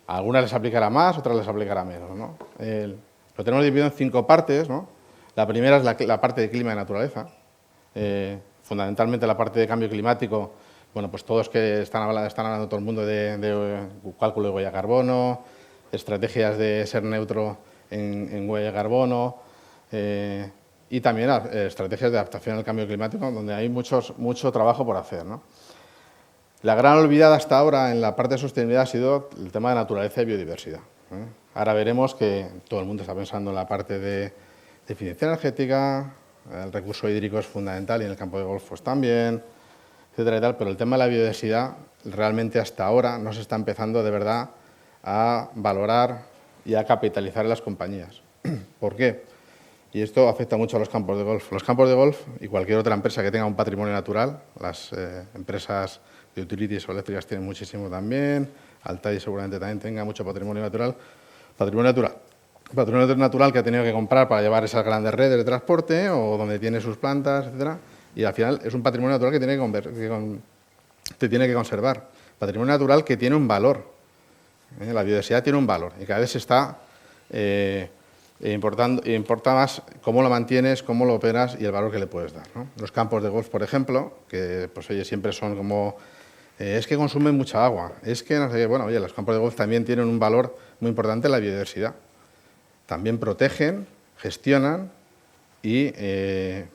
A algunas les aplicará más, otras les aplicará menos, ¿no? Lo tenemos dividido en 5 partes, ¿no? La primera es la parte de clima y naturaleza. Fundamentalmente la parte de cambio climático, bueno, pues todos que están hablando todo el mundo de cálculo de huella de carbono, estrategias de ser neutro en huella de carbono y también estrategias de adaptación al cambio climático, donde hay mucho trabajo por hacer, ¿no? La gran olvidada hasta ahora en la parte de sostenibilidad ha sido el tema de naturaleza y biodiversidad. Ahora veremos que todo el mundo está pensando en la parte de eficiencia energética, el recurso hídrico es fundamental y en el campo de golf pues también, etcétera y tal, pero el tema de la biodiversidad realmente hasta ahora no se está empezando de verdad a valorar y a capitalizar en las compañías. ¿Por qué? Y esto afecta mucho a los campos de golf. Los campos de golf y cualquier otra empresa que tenga un patrimonio natural, las empresas de utilities o eléctricas tienen muchísimo también, Altai seguramente también tenga mucho patrimonio natural. Patrimonio natural que ha tenido que comprar para llevar esas grandes redes de transporte o donde tiene sus plantas, etcétera. Y al final es un patrimonio natural que tiene que conservar. Patrimonio natural que tiene un valor. La biodiversidad tiene un valor y cada vez se está Importa más cómo lo mantienes, cómo lo operas y el valor que le puedes dar, ¿no? Los campos de golf, por ejemplo, que pues, oye, siempre son como... es que consumen mucha agua, es que no sé qué. Bueno, oye, los campos de golf también tienen un valor muy importante en la biodiversidad. También protegen, gestionan y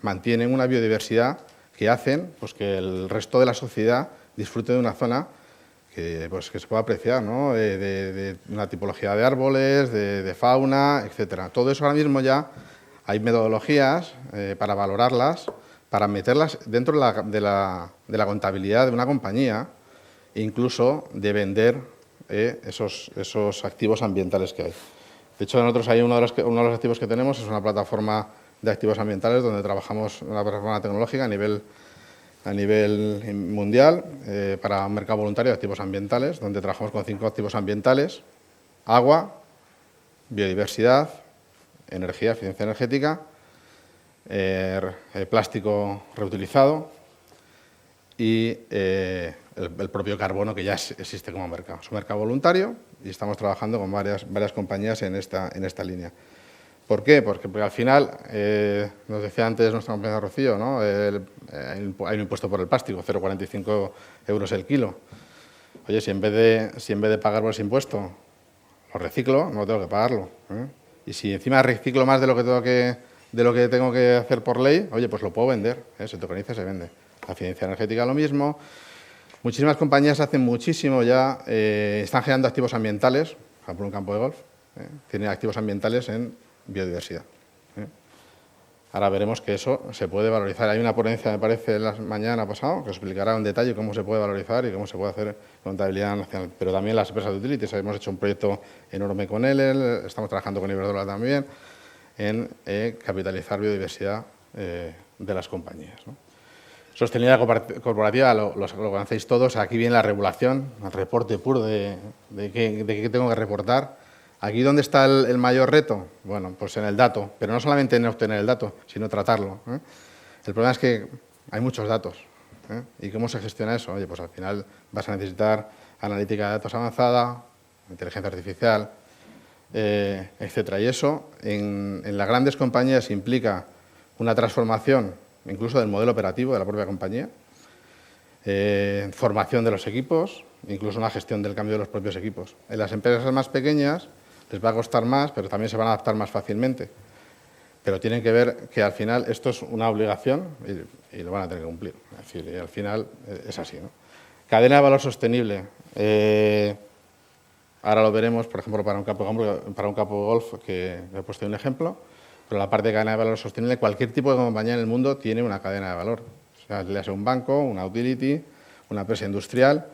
mantienen una biodiversidad que hacen pues, que el resto de la sociedad disfrute de una zona que se pueda apreciar, ¿no? De una tipología de árboles, de fauna, etcétera. Todo eso ahora mismo ya hay metodologías para valorarlas, para meterlas dentro de la contabilidad de una compañía e incluso de vender esos activos ambientales que hay. De hecho, nosotros hay uno de los activos que tenemos es una plataforma de activos ambientales donde trabajamos una plataforma tecnológica a nivel mundial para un mercado voluntario de activos ambientales, donde trabajamos con 5 activos ambientales: agua, biodiversidad, energía, eficiencia energética, plástico reutilizado y el propio carbono, que ya existe como mercado. Es un mercado voluntario y estamos trabajando con varias compañías en esta línea. ¿Por qué? Porque al final, nos decía antes nuestra compañera Rocío, ¿no? Hay un impuesto por el plástico, 0,45 euros el kilo. Oye, si en vez de pagar por ese impuesto lo reciclo, no tengo que pagarlo, ¿eh? Y si encima reciclo más de lo que tengo que hacer por ley, oye, pues lo puedo vender, ¿eh? Se tokeniza y se vende. La eficiencia energética lo mismo. Muchísimas compañías hacen muchísimo ya, están generando activos ambientales, por ejemplo, un campo de golf, tiene activos ambientales en biodiversidad. Ahora veremos que eso se puede valorizar. Hay una ponencia, me parece, mañana pasado, que os explicará en detalle cómo se puede valorizar y cómo se puede hacer contabilidad nacional. Pero también las empresas de utilities, hemos hecho un proyecto enorme con él, estamos trabajando con Iberdrola también, en capitalizar biodiversidad de las compañías, ¿no? Sostenibilidad corporativa, lo conocéis todos. Aquí viene la regulación, el reporte puro de qué tengo que reportar. ¿Aquí dónde está el mayor reto? Bueno, pues en el dato, pero no solamente en obtener el dato, sino tratarlo, ¿eh? El problema es que hay muchos datos, ¿eh? ¿Y cómo se gestiona eso? Oye, pues al final vas a necesitar analítica de datos avanzada, inteligencia artificial, etcétera. Y eso en las grandes compañías implica una transformación incluso del modelo operativo de la propia compañía, formación de los equipos, incluso una gestión del cambio de los propios equipos. En las empresas más pequeñas les va a costar más, pero también se van a adaptar más fácilmente. Pero tienen que ver que al final esto es una obligación y lo van a tener que cumplir. Es decir, al final es así, ¿no? Cadena de valor sostenible. Ahora lo veremos, por ejemplo, para un campo de golf, que he puesto un ejemplo, pero la parte de cadena de valor sostenible, cualquier tipo de compañía en el mundo tiene una cadena de valor. O sea, ya sea un banco, una utility, una empresa industrial.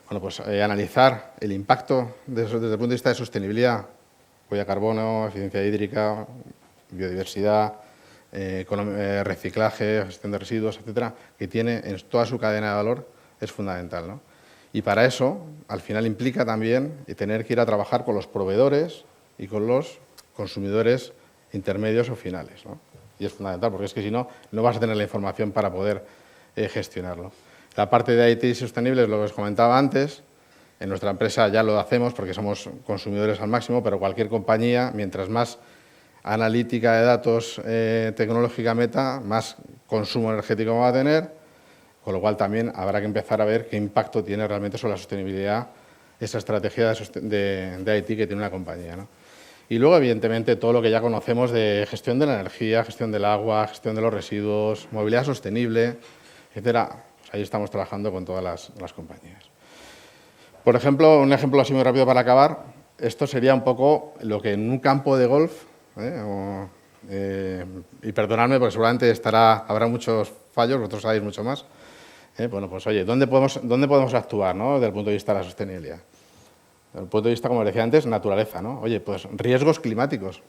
Bueno, pues analizar el impacto desde el punto de vista de sostenibilidad, huella de carbono, eficiencia hídrica, biodiversidad, reciclaje, gestión de residuos, etcétera, que tiene en toda su cadena de valor, es fundamental, ¿no? Y para eso, al final implica también tener que ir a trabajar con los proveedores y con los consumidores intermedios o finales, ¿no? Y es fundamental, porque es que si no, no vas a tener la información para poder gestionarlo. La parte de IT sostenible es lo que os comentaba antes. En nuestra empresa ya lo hacemos porque somos consumidores al máximo, pero cualquier compañía, mientras más analítica de datos tecnológica meta, más consumo energético va a tener, con lo cual también habrá que empezar a ver qué impacto tiene realmente sobre la sostenibilidad esa estrategia de IT que tiene una compañía, ¿no? Y luego, evidentemente, todo lo que ya conocemos de gestión de la energía, gestión del agua, gestión de los residuos, movilidad sostenible, etcétera. Pues ahí estamos trabajando con todas las compañías. Por ejemplo, un ejemplo así muy rápido para acabar, esto sería un poco lo que en un campo de golf, y perdonadme porque seguramente habrá muchos fallos, vosotros sabéis mucho más. Bueno, pues oye, ¿dónde podemos actuar, ¿no? Desde el punto de vista de la sostenibilidad? Desde el punto de vista, como decía antes, naturaleza, ¿no? Oye, pues riesgos climáticos,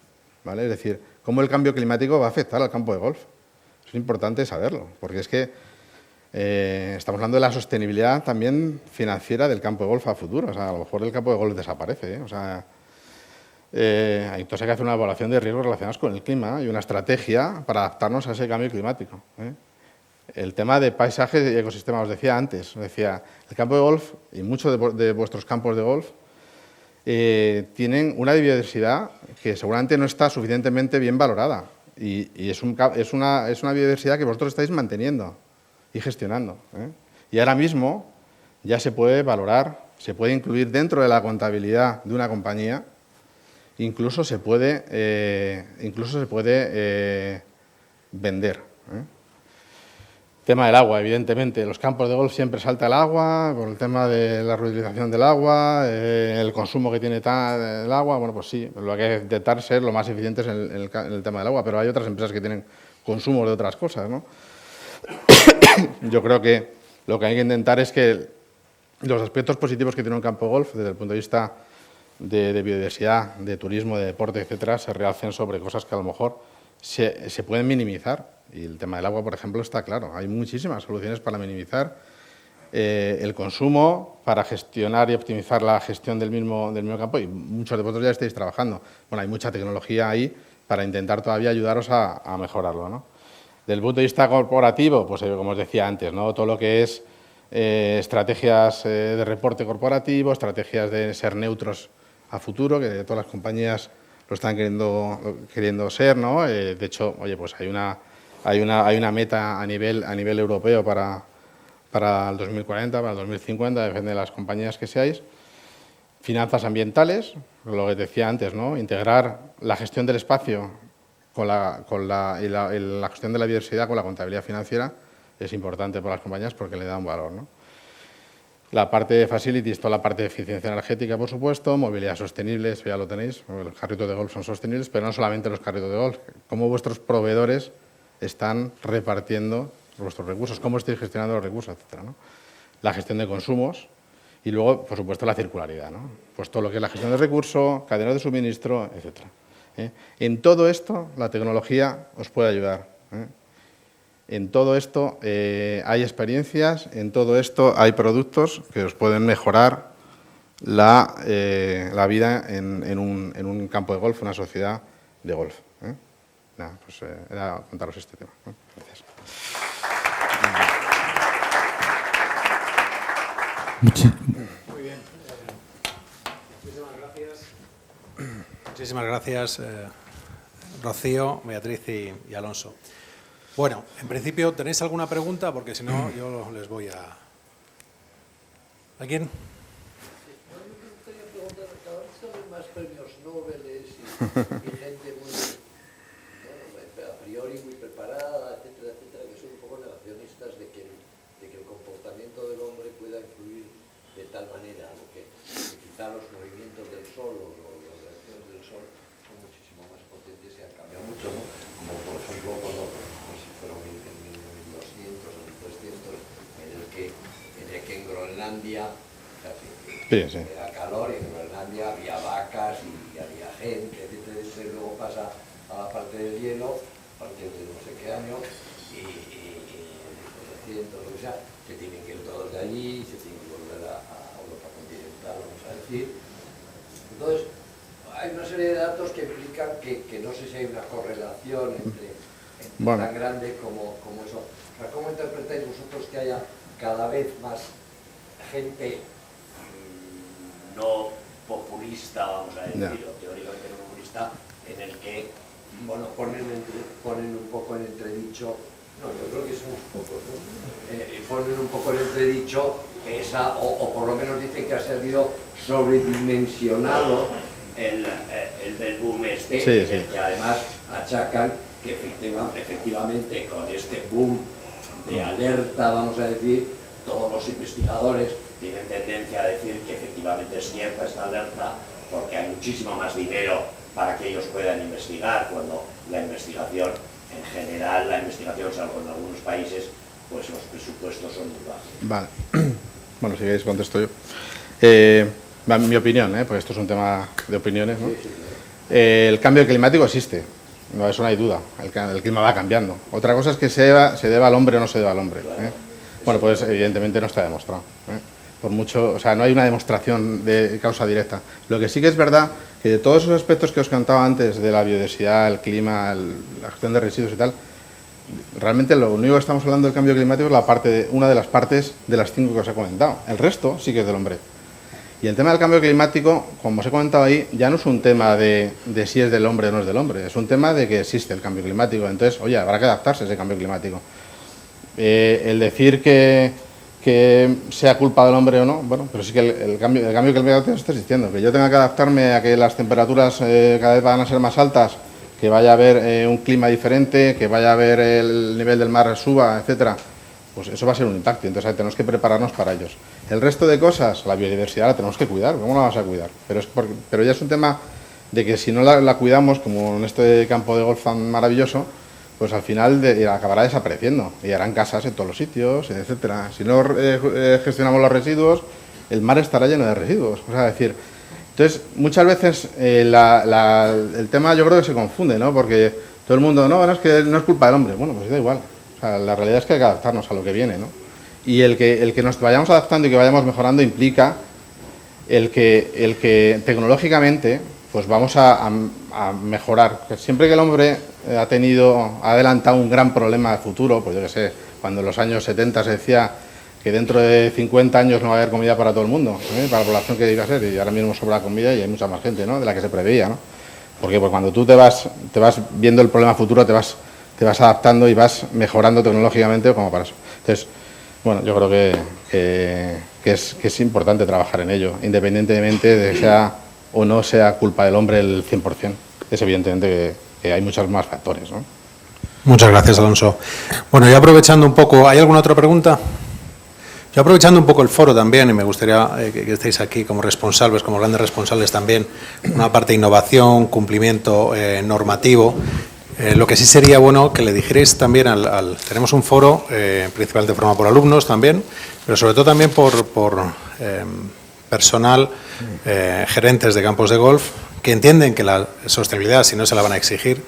¿vale? Es decir, cómo el cambio climático va a afectar al campo de golf. Es importante saberlo, porque es que estamos hablando de la sostenibilidad también financiera del campo de golf a futuro. O sea, a lo mejor el campo de golf desaparece, ¿eh? O sea, entonces hay que hacer una evaluación de riesgos relacionados con el clima y una estrategia para adaptarnos a ese cambio climático, ¿eh? El tema de paisajes y ecosistemas, os decía antes, el campo de golf y muchos de vuestros campos de golf tienen una biodiversidad que seguramente no está suficientemente bien valorada. Y es una biodiversidad que vosotros estáis manteniendo y gestionando, ¿eh? Y ahora mismo ya se puede valorar, se puede incluir dentro de la contabilidad de una compañía, incluso se puede vender, ¿eh? Tema del agua, evidentemente. Los campos de golf siempre salta el agua, por el tema de la reutilización del agua, el consumo que tiene el agua. Bueno, pues sí, lo que hay que intentar ser lo más eficientes en el tema del agua, pero hay otras empresas que tienen consumo de otras cosas, ¿no? Yo creo que lo que hay que intentar es que los aspectos positivos que tiene un campo de golf, desde el punto de vista de biodiversidad, de turismo, de deporte, etcétera, se realcen sobre cosas que a lo mejor se pueden minimizar. Y el tema del agua, por ejemplo, está claro. Hay muchísimas soluciones para minimizar el consumo, para gestionar y optimizar la gestión del mismo campo, y muchos de vosotros ya estáis trabajando. Bueno, hay mucha tecnología ahí para intentar todavía ayudaros a mejorarlo, ¿no? Del punto de vista corporativo, pues como os decía antes, ¿no? Todo lo que es estrategias de reporte corporativo, estrategias de ser neutros a futuro, que todas las compañías lo están queriendo ser, ¿no? De hecho, oye, pues hay una meta a nivel europeo para el 2040, para el 2050, depende de las compañías que seáis. Finanzas ambientales, lo que decía antes, ¿no? Integrar la gestión del espacio con la gestión de la biodiversidad con la contabilidad financiera es importante para las compañías porque le da un valor, ¿no? La parte de facilities, toda la parte de eficiencia energética, por supuesto, movilidad sostenible, eso ya lo tenéis, los carritos de golf son sostenibles, pero no solamente los carritos de golf, cómo vuestros proveedores están repartiendo vuestros recursos, cómo estáis gestionando los recursos, etcétera, ¿no? La gestión de consumos y luego, por supuesto, la circularidad, ¿no? Pues todo lo que es la gestión de recursos, cadenas de suministro, etcétera. En todo esto, la tecnología os puede ayudar, ¿eh? En todo esto hay experiencias, en todo esto hay productos que os pueden mejorar la vida en un campo de golf, una sociedad de golf, ¿eh? Nada, pues era contaros este tema, ¿eh? Gracias. Muy bien. Muchísimas gracias, Rocío, Beatriz y Alonso. Bueno, en principio, ¿tenéis alguna pregunta? Porque si no, yo les voy a... ¿A quién? Más premios Nobel y gente muy, a priori muy preparada, etcétera, etcétera, que son un poco negacionistas de que el comportamiento del hombre pueda influir de tal manera, ¿no? que quizá los movimientos del Sol o las reacciones del Sol son muchísimo más potentes y han cambiado mucho, ¿no? Como por ejemplo cuando, no sé si fueron en 1200 o 1300, en el que en Groenlandia era calor y en Groenlandia había vacas y había gente, etcétera, etcétera, y luego pasa a la parte del hielo, a partir de no sé qué año, y en 1200, lo que sea, se tienen que ir todos de allí, se tienen que volver a Europa continental, vamos a decir. Entonces, hay una serie de datos que implican que no sé si hay una correlación entre tan grande como eso. O sea, ¿cómo interpretáis vosotros que haya cada vez más gente no populista, vamos a decir, o teóricamente no populista, en el que, bueno, ponen un poco en entredicho, no, yo creo que somos pocos, ¿no? Ponen un poco en entredicho esa, o por lo menos dicen que ha sido sobredimensionado el del boom este, que además achacan que efectivamente con este boom de alerta, vamos a decir, todos los investigadores tienen tendencia a decir que efectivamente es cierta esta alerta porque hay muchísimo más dinero para que ellos puedan investigar, cuando la investigación, en general, la investigación, salvo en algunos países, pues los presupuestos son muy bajos. Vale. Bueno, si queréis contesto yo. Mi opinión, porque esto es un tema de opiniones, ¿no? El cambio climático existe, no, eso no hay duda, el clima va cambiando. Otra cosa es que se deba al hombre o no se deba al hombre, ¿eh? Bueno, pues evidentemente no está demostrado, ¿eh? Por mucho, o sea, no hay una demostración de causa directa. Lo que sí que es verdad que de todos esos aspectos que os contaba antes, de la biodiversidad, el clima, la gestión de residuos y tal, realmente lo único que estamos hablando del cambio climático es una de las partes de las 5 que os he comentado. El resto sí que es del hombre. Y el tema del cambio climático, como os he comentado ahí, ya no es un tema de si es del hombre o no es del hombre, es un tema de que existe el cambio climático. Entonces, oye, habrá que adaptarse a ese cambio climático. El decir que sea culpa del hombre o no, bueno, pero sí que el cambio climático está existiendo. Que yo tenga que adaptarme a que las temperaturas cada vez van a ser más altas, que vaya a haber un clima diferente, que vaya a haber el nivel del mar suba, etcétera, pues eso va a ser un impacto. Entonces tenemos que prepararnos para ellos. El resto de cosas, la biodiversidad la tenemos que cuidar. ¿Cómo la vamos a cuidar? Pero ya es un tema de que si no la cuidamos, como en este campo de golf tan maravilloso, pues al final acabará desapareciendo y harán casas en todos los sitios, etcétera. Si no gestionamos los residuos, el mar estará lleno de residuos. O sea, decir, entonces muchas veces el tema yo creo que se confunde, ¿no? Porque todo el mundo, no, es que no es culpa del hombre. Bueno, pues da igual. O sea, la realidad es que hay que adaptarnos a lo que viene, ¿no? Y el que nos vayamos adaptando y que vayamos mejorando implica el que tecnológicamente pues vamos a mejorar. Siempre que el hombre ha adelantado un gran problema de futuro, pues yo qué sé, cuando en los años 70 se decía que dentro de 50 años no va a haber comida para todo el mundo, para la población que diga ser, y ahora mismo sobra comida y hay mucha más gente, ¿no?, de la que se preveía, ¿no? Porque pues cuando tú te vas viendo el problema futuro, te vas adaptando y vas mejorando tecnológicamente como para eso. Entonces, bueno, yo creo que es importante trabajar en ello, independientemente de que sea o no sea culpa del hombre el 100%. Es evidentemente que hay muchos más factores, ¿no? Muchas gracias, Alonso. Bueno, yo aprovechando un poco, ¿hay alguna otra pregunta? Yo aprovechando un poco el foro también, y me gustaría que estéis aquí como responsables, como grandes responsables también, una parte de innovación, cumplimiento normativo. Lo que sí sería bueno que le dijerais también tenemos un foro principalmente formado por alumnos también, pero sobre todo también por personal, gerentes de campos de golf, que entienden que la sostenibilidad, si no se la van a exigir,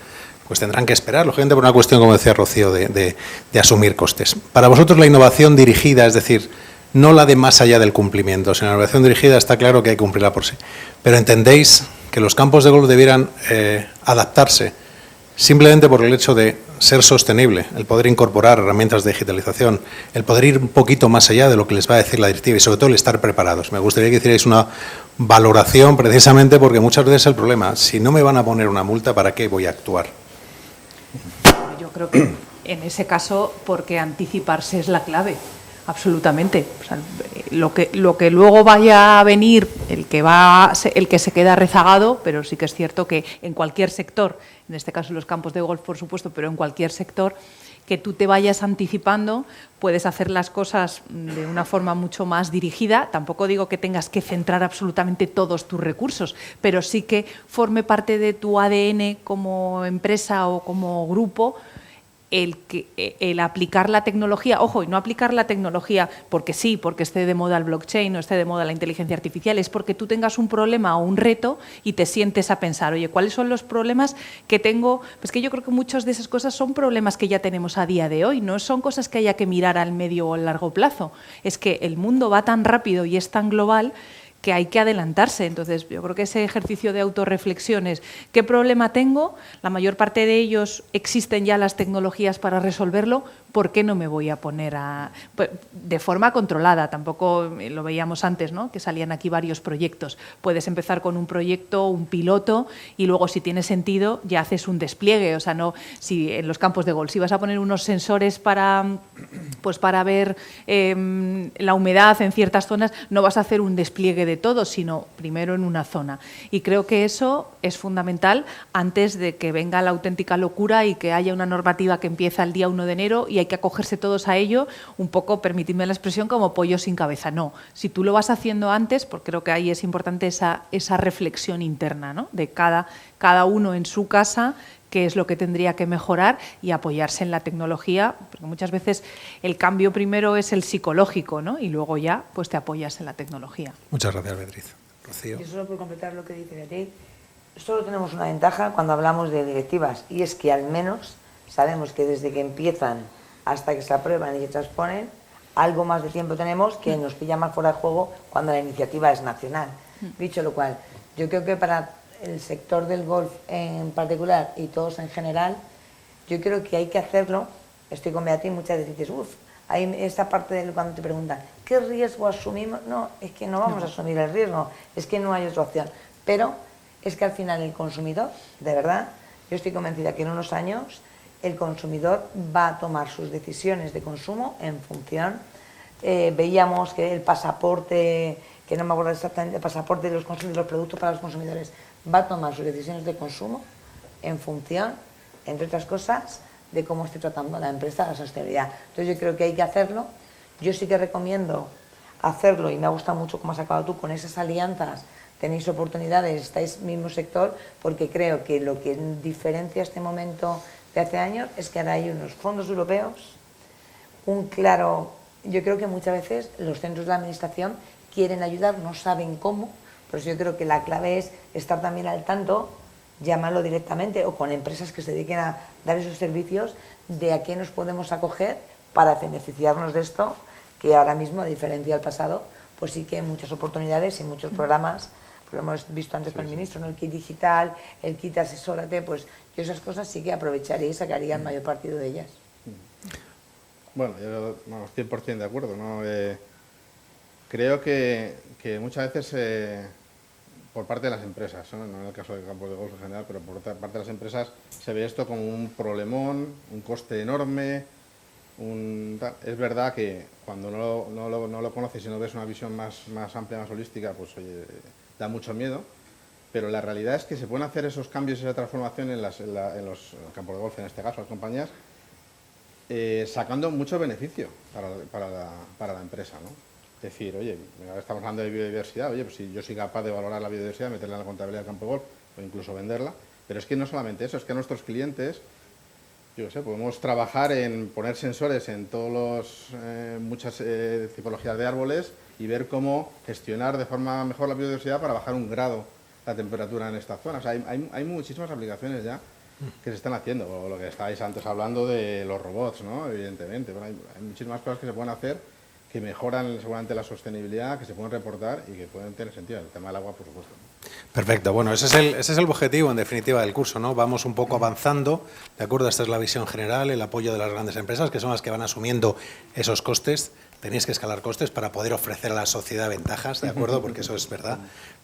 pues tendrán que esperar, lógicamente por una cuestión, como decía Rocío, de asumir costes. Para vosotros la innovación dirigida, es decir, no la de más allá del cumplimiento, sino la innovación dirigida está claro que hay que cumplirla por sí, pero entendéis que los campos de golf debieran adaptarse simplemente por el hecho de ser sostenible, el poder incorporar herramientas de digitalización, el poder ir un poquito más allá de lo que les va a decir la directiva y sobre todo el estar preparados. Me gustaría que hicierais una valoración precisamente porque muchas veces el problema, si no me van a poner una multa, ¿para qué voy a actuar? Yo creo que en ese caso, porque anticiparse es la clave. Absolutamente. O sea, lo que luego vaya a venir, el que se queda rezagado, pero sí que es cierto que en cualquier sector, en este caso los campos de golf, por supuesto, pero en cualquier sector, que tú te vayas anticipando, puedes hacer las cosas de una forma mucho más dirigida. Tampoco digo que tengas que centrar absolutamente todos tus recursos, pero sí que forme parte de tu ADN como empresa o como grupo el aplicar la tecnología, ojo, y no aplicar la tecnología porque sí, porque esté de moda el blockchain o esté de moda la inteligencia artificial, es porque tú tengas un problema o un reto y te sientes a pensar, oye, ¿cuáles son los problemas que tengo? Pues que yo creo que muchas de esas cosas son problemas que ya tenemos a día de hoy, no son cosas que haya que mirar al medio o al largo plazo, es que el mundo va tan rápido y es tan global que hay que adelantarse. Entonces, yo creo que ese ejercicio de autorreflexión es ¿qué problema tengo? La mayor parte de ellos existen ya las tecnologías para resolverlo. ¿Por qué no me voy a poner de forma controlada? Tampoco lo veíamos antes, ¿no?, que salían aquí varios proyectos. Puedes empezar con un proyecto, un piloto, y luego, si tiene sentido, ya haces un despliegue. O sea, no, si en los campos de golf, si vas a poner unos sensores para ver la humedad en ciertas zonas, no vas a hacer un despliegue de todo, sino primero en una zona. Y creo que eso es fundamental antes de que venga la auténtica locura y que haya una normativa que empieza el día 1 de enero y hay que acogerse todos a ello, un poco, permitidme la expresión, como pollo sin cabeza. No, si tú lo vas haciendo antes, porque creo que ahí es importante esa reflexión interna, ¿no?, de cada uno en su casa, qué es lo que tendría que mejorar y apoyarse en la tecnología, porque muchas veces el cambio primero es el psicológico, ¿no?, y luego ya pues te apoyas en la tecnología. Muchas gracias, Beatriz. Rocío. Y solo por completar lo que dice Beatriz, solo tenemos una ventaja cuando hablamos de directivas, y es que al menos sabemos que desde que empiezan hasta que se aprueban y se transponen, algo más de tiempo tenemos, que nos pilla más fuera de juego cuando la iniciativa es nacional. Dicho lo cual, yo creo que para el sector del golf en particular y todos en general, yo creo que hay que hacerlo. Estoy con Beatriz, muchas veces dices, hay esta parte de cuando te preguntan, ¿qué riesgo asumimos? No, es que no vamos a asumir el riesgo, es que no hay otra opción. Pero es que al final el consumidor, de verdad, yo estoy convencida que en unos años el consumidor va a tomar sus decisiones de consumo en función. Veíamos que el pasaporte, que no me acuerdo exactamente, el pasaporte de los productos para los consumidores, va a tomar sus decisiones de consumo en función, entre otras cosas, de cómo esté tratando la empresa la sostenibilidad. Entonces yo creo que hay que hacerlo. Yo sí que recomiendo hacerlo, y me ha gustado mucho cómo has acabado tú con esas alianzas. Tenéis oportunidades, estáis en el mismo sector, porque creo que lo que diferencia este momento de hace años es que ahora hay unos fondos europeos, yo creo que muchas veces los centros de la administración quieren ayudar, no saben cómo, pero yo creo que la clave es estar también al tanto, llamarlo directamente o con empresas que se dediquen a dar esos servicios de a qué nos podemos acoger para beneficiarnos de esto, que ahora mismo, a diferencia del pasado, pues sí que hay muchas oportunidades y muchos programas. Lo hemos visto antes con el ministro, ¿no? El kit digital, el kit asesórate, pues yo esas cosas sí que aprovecharía y sacaría el mayor partido de ellas. Bueno, yo 100% de acuerdo, ¿no? Creo que muchas veces, por parte de las empresas, ¿no? No en el caso de campos de golf en general, pero por parte de las empresas se ve esto como un problemón, un coste enorme. Es verdad que cuando no lo conoces y no ves una visión más amplia, más holística, pues oye, da mucho miedo, pero la realidad es que se pueden hacer esos cambios y esa transformación en los campos de golf, en este caso, las compañías, sacando mucho beneficio para la empresa, ¿no? Es decir, oye, ahora estamos hablando de biodiversidad, oye, pues si yo soy capaz de valorar la biodiversidad, meterla en la contabilidad del campo de golf o incluso venderla, pero es que no solamente eso, es que a nuestros clientes, yo qué sé, podemos trabajar en poner sensores en muchas tipologías de árboles y ver cómo gestionar de forma mejor la biodiversidad para bajar 1 grado la temperatura en esta zona. O sea, hay muchísimas aplicaciones ya que se están haciendo. O lo que estáis antes hablando de los robots, ¿no? Evidentemente. Bueno, hay muchísimas cosas que se pueden hacer que mejoran seguramente la sostenibilidad, que se pueden reportar y que pueden tener sentido. El tema del agua, por supuesto. Perfecto. Bueno, ese es el objetivo, en definitiva, del curso, ¿no? Vamos un poco avanzando, ¿de acuerdo? Esta es la visión general, el apoyo de las grandes empresas, que son las que van asumiendo esos costes. Tenéis que escalar costes para poder ofrecer a la sociedad ventajas, ¿de acuerdo? Porque eso es verdad.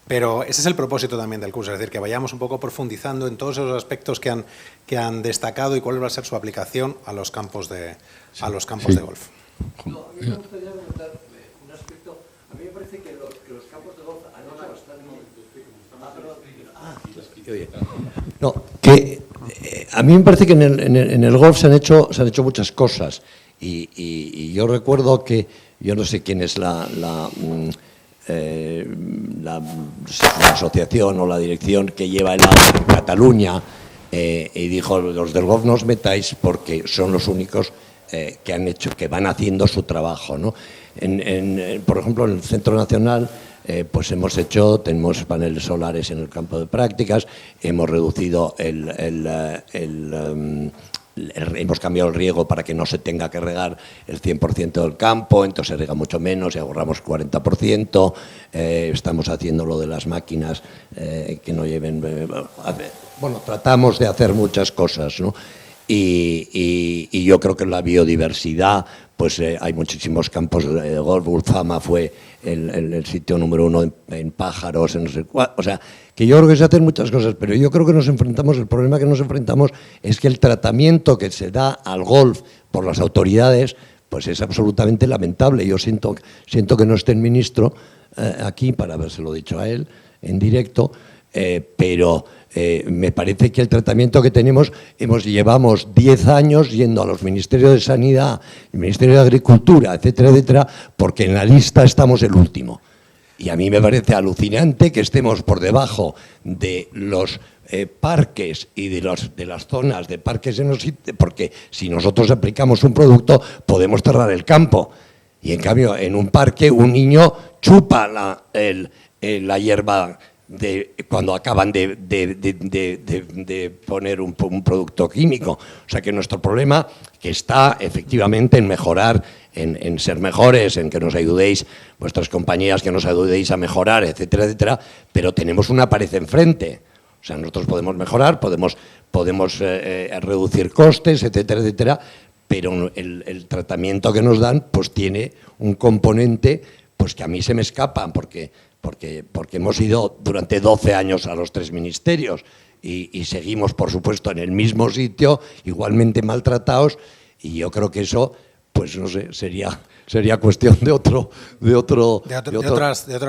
Pero ese es el propósito también del curso, es decir, que vayamos un poco profundizando en todos esos aspectos que han destacado y cuál va a ser su aplicación a los campos de golf. No, a mí me gustaría comentar un aspecto. A mí me parece que los campos de golf han hecho bastante. No, que a mí me parece que en el golf se han hecho muchas cosas y yo recuerdo que yo no sé quién es la asociación o la dirección que lleva el agua en Cataluña y dijo, los del golf no os metáis porque son los únicos que van haciendo su trabajo, ¿no? Por ejemplo, en el Centro Nacional pues tenemos paneles solares en el campo de prácticas, hemos reducido hemos cambiado el riego para que no se tenga que regar el 100% del campo, entonces se riega mucho menos y ahorramos 40%, estamos haciendo lo de las máquinas que no lleven... Bueno, tratamos de hacer muchas cosas, ¿no? Y yo creo que en la biodiversidad pues hay muchísimos campos de golf. Ulfama fue el sitio número 1 en pájaros, en no sé cuál. O sea, que yo creo que se hacen muchas cosas, pero yo creo que el problema que nos enfrentamos es que el tratamiento que se da al golf por las autoridades pues es absolutamente lamentable. Yo siento que no esté el ministro aquí para habérselo dicho a él en directo, pero me parece que el tratamiento que tenemos, llevamos 10 años yendo a los ministerios de Sanidad, el Ministerio de Agricultura, etcétera, etcétera, porque en la lista estamos el último. Y a mí me parece alucinante que estemos por debajo de los parques y de las zonas de parques, porque si nosotros aplicamos un producto podemos cerrar el campo. Y en cambio, en un parque un niño chupa la hierba cuando acaban de poner un producto químico. O sea que nuestro problema que está efectivamente en mejorar, en ser mejores, en que nos ayudéis, vuestras compañías, que nos ayudéis a mejorar, etcétera, etcétera, pero tenemos una pared enfrente. O sea, nosotros podemos mejorar, podemos reducir costes, etcétera, etcétera, pero el tratamiento que nos dan pues tiene un componente pues que a mí se me escapan, porque hemos ido durante 12 años a los 3 ministerios y seguimos, por supuesto, en el mismo sitio, igualmente maltratados, y yo creo que eso, pues no sé, sería cuestión de otras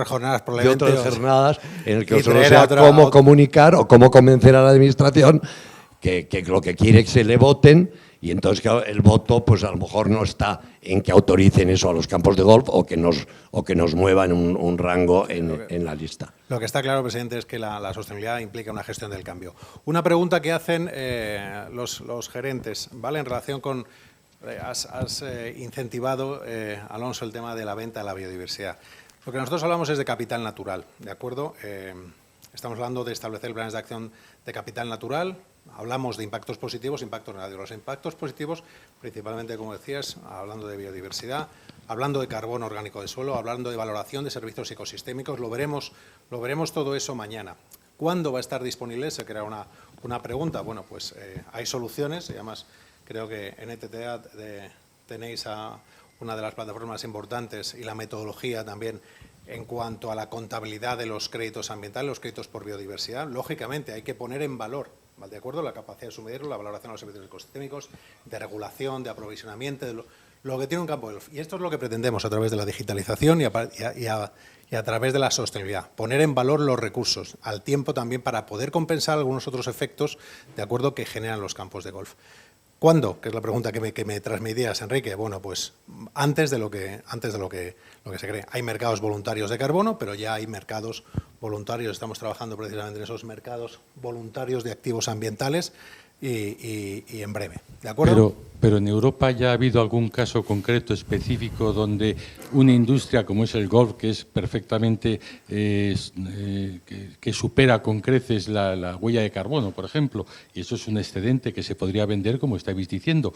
jornadas, probablemente. De otras jornadas en el que solo sea cómo comunicar o cómo convencer a la administración que lo que quiere es que se le voten, y entonces claro, el voto pues a lo mejor no está en que autoricen eso a los campos de golf o que nos muevan un rango en la lista. Lo que está claro, presidente, es que la sostenibilidad implica una gestión del cambio. Una pregunta que hacen los gerentes, ¿vale? En relación con... Has incentivado, Alonso, el tema de la venta de la biodiversidad. Lo que nosotros hablamos es de capital natural, ¿de acuerdo? Estamos hablando de establecer planes de acción de capital natural, hablamos de impactos positivos, impactos negativos. Los impactos positivos, principalmente, como decías, hablando de biodiversidad, hablando de carbono orgánico de suelo, hablando de valoración de servicios ecosistémicos, lo veremos todo eso mañana. ¿Cuándo va a estar disponible? Se crea una pregunta. Bueno, pues hay soluciones, y además creo que en ETTA tenéis a una de las plataformas importantes y la metodología también en cuanto a la contabilidad de los créditos ambientales, los créditos por biodiversidad. Lógicamente hay que poner en valor, ¿de acuerdo?, la capacidad de suministro, la valoración de los servicios ecosistémicos, de regulación, de aprovisionamiento, de lo que tiene un campo de golf. Y esto es lo que pretendemos a través de la digitalización y a través de la sostenibilidad. Poner en valor los recursos, al tiempo también para poder compensar algunos otros efectos, ¿de acuerdo?, que generan los campos de golf. ¿Cuándo? Que es la pregunta que me transmitías, Enrique. Bueno, pues antes de lo que se cree. Hay mercados voluntarios de carbono, pero ya hay mercados voluntarios. Estamos trabajando precisamente en esos mercados voluntarios de activos ambientales y en breve. ¿De acuerdo? Pero en Europa ya ha habido algún caso concreto específico donde una industria como es el golf, que es perfectamente, que supera con creces la huella de carbono, por ejemplo, y eso es un excedente que se podría vender, como estáis diciendo.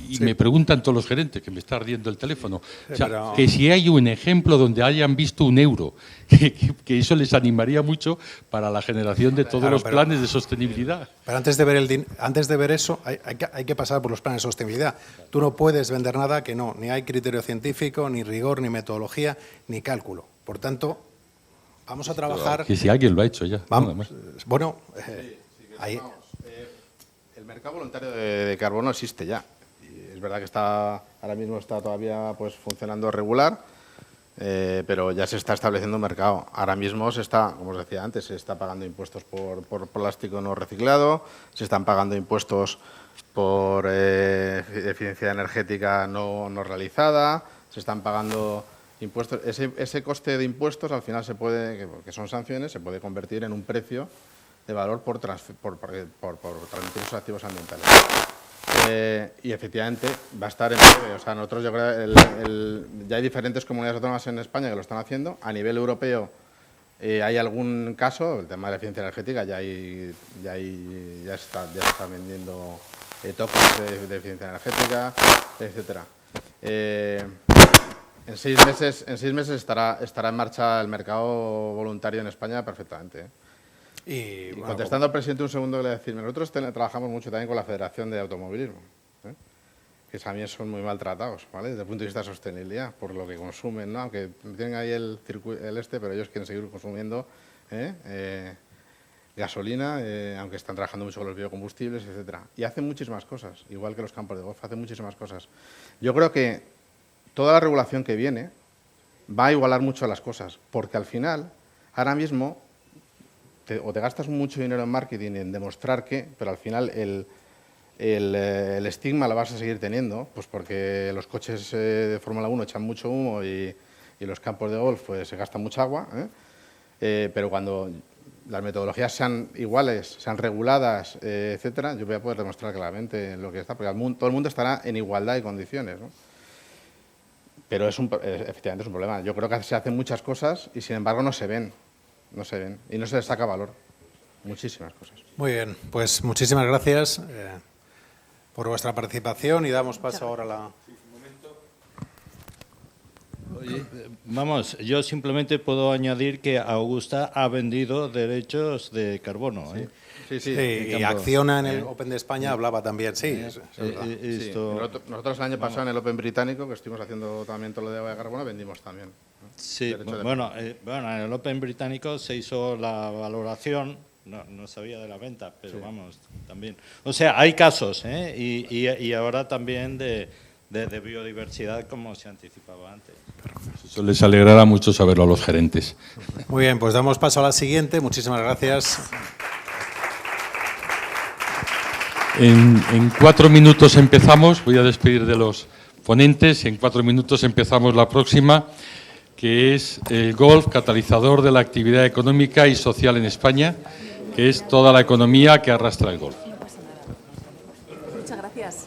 Y sí, me preguntan todos los gerentes, que me está ardiendo el teléfono, o sea, que si hay un ejemplo donde hayan visto un euro, que eso les animaría mucho para la generación de todos los planes de sostenibilidad. Pero antes de ver eso, hay que pasar por los planes de sostenibilidad. Tú no puedes vender nada que no, ni hay criterio científico, ni rigor, ni metodología, ni cálculo. Por tanto, vamos a trabajar... Que si alguien lo ha hecho ya. Vamos, bueno, ahí... El mercado voluntario de carbono existe ya. Es verdad que ahora mismo está todavía pues funcionando regular, pero ya se está estableciendo un mercado. Ahora mismo como os decía antes, se está pagando impuestos por plástico no reciclado, se están pagando impuestos por eficiencia energética no realizada, se están pagando impuestos. Ese coste de impuestos al final que son sanciones, se puede convertir en un precio de valor por transmitir sus activos ambientales. Y efectivamente va a estar en breve. O sea, nosotros yo creo ya hay diferentes comunidades autónomas en España que lo están haciendo. A nivel europeo hay algún caso, el tema de la eficiencia energética, ya se está vendiendo tokens de eficiencia energética, etcétera. En 6 meses estará en marcha el mercado voluntario en España perfectamente. Y bueno, contestando al presidente un segundo, le voy a decir, nosotros trabajamos mucho también con la Federación de Automovilismo, que también son muy maltratados, ¿vale?, desde el punto de vista de sostenibilidad, por lo que consumen, ¿no?, aunque tienen ahí pero ellos quieren seguir consumiendo gasolina, aunque están trabajando mucho con los biocombustibles, etcétera. Y hacen muchísimas cosas, igual que los campos de golf, hacen muchísimas cosas. Yo creo que toda la regulación que viene va a igualar mucho las cosas, porque al final, ahora mismo, o te gastas mucho dinero en marketing en demostrar pero al final el estigma lo vas a seguir teniendo, pues porque los coches de Fórmula 1 echan mucho humo y los campos de golf pues, se gasta mucha agua, pero cuando las metodologías sean iguales, sean reguladas, etcétera, yo voy a poder demostrar claramente lo que está, porque todo el mundo estará en igualdad de condiciones, ¿no? Pero efectivamente es un problema. Yo creo que se hacen muchas cosas y sin embargo no se ven y no se les saca valor. Muchísimas cosas. Muy bien, pues muchísimas gracias por vuestra participación y damos paso ahora a la... Vamos, yo simplemente puedo añadir que Augusta ha vendido derechos de carbono. Sí, sí. Y Acciona en el Open de España hablaba también, sí. Es verdad. Sí. Nosotros el año pasado en el Open británico, que estuvimos haciendo también todo lo de agua de carbono, vendimos también. Sí, bueno, en el Open británico se hizo la valoración, no sabía de la venta, pero vamos, también. O sea, hay casos, y ahora también de biodiversidad, como se anticipaba antes. Eso les alegrará mucho saberlo a los gerentes. Muy bien, pues damos paso a la siguiente. Muchísimas gracias. En 4 minutos empezamos, voy a despedir de los ponentes, en 4 minutos empezamos la próxima, que es el golf, catalizador de la actividad económica y social en España, que es toda la economía que arrastra el golf. Muchas gracias.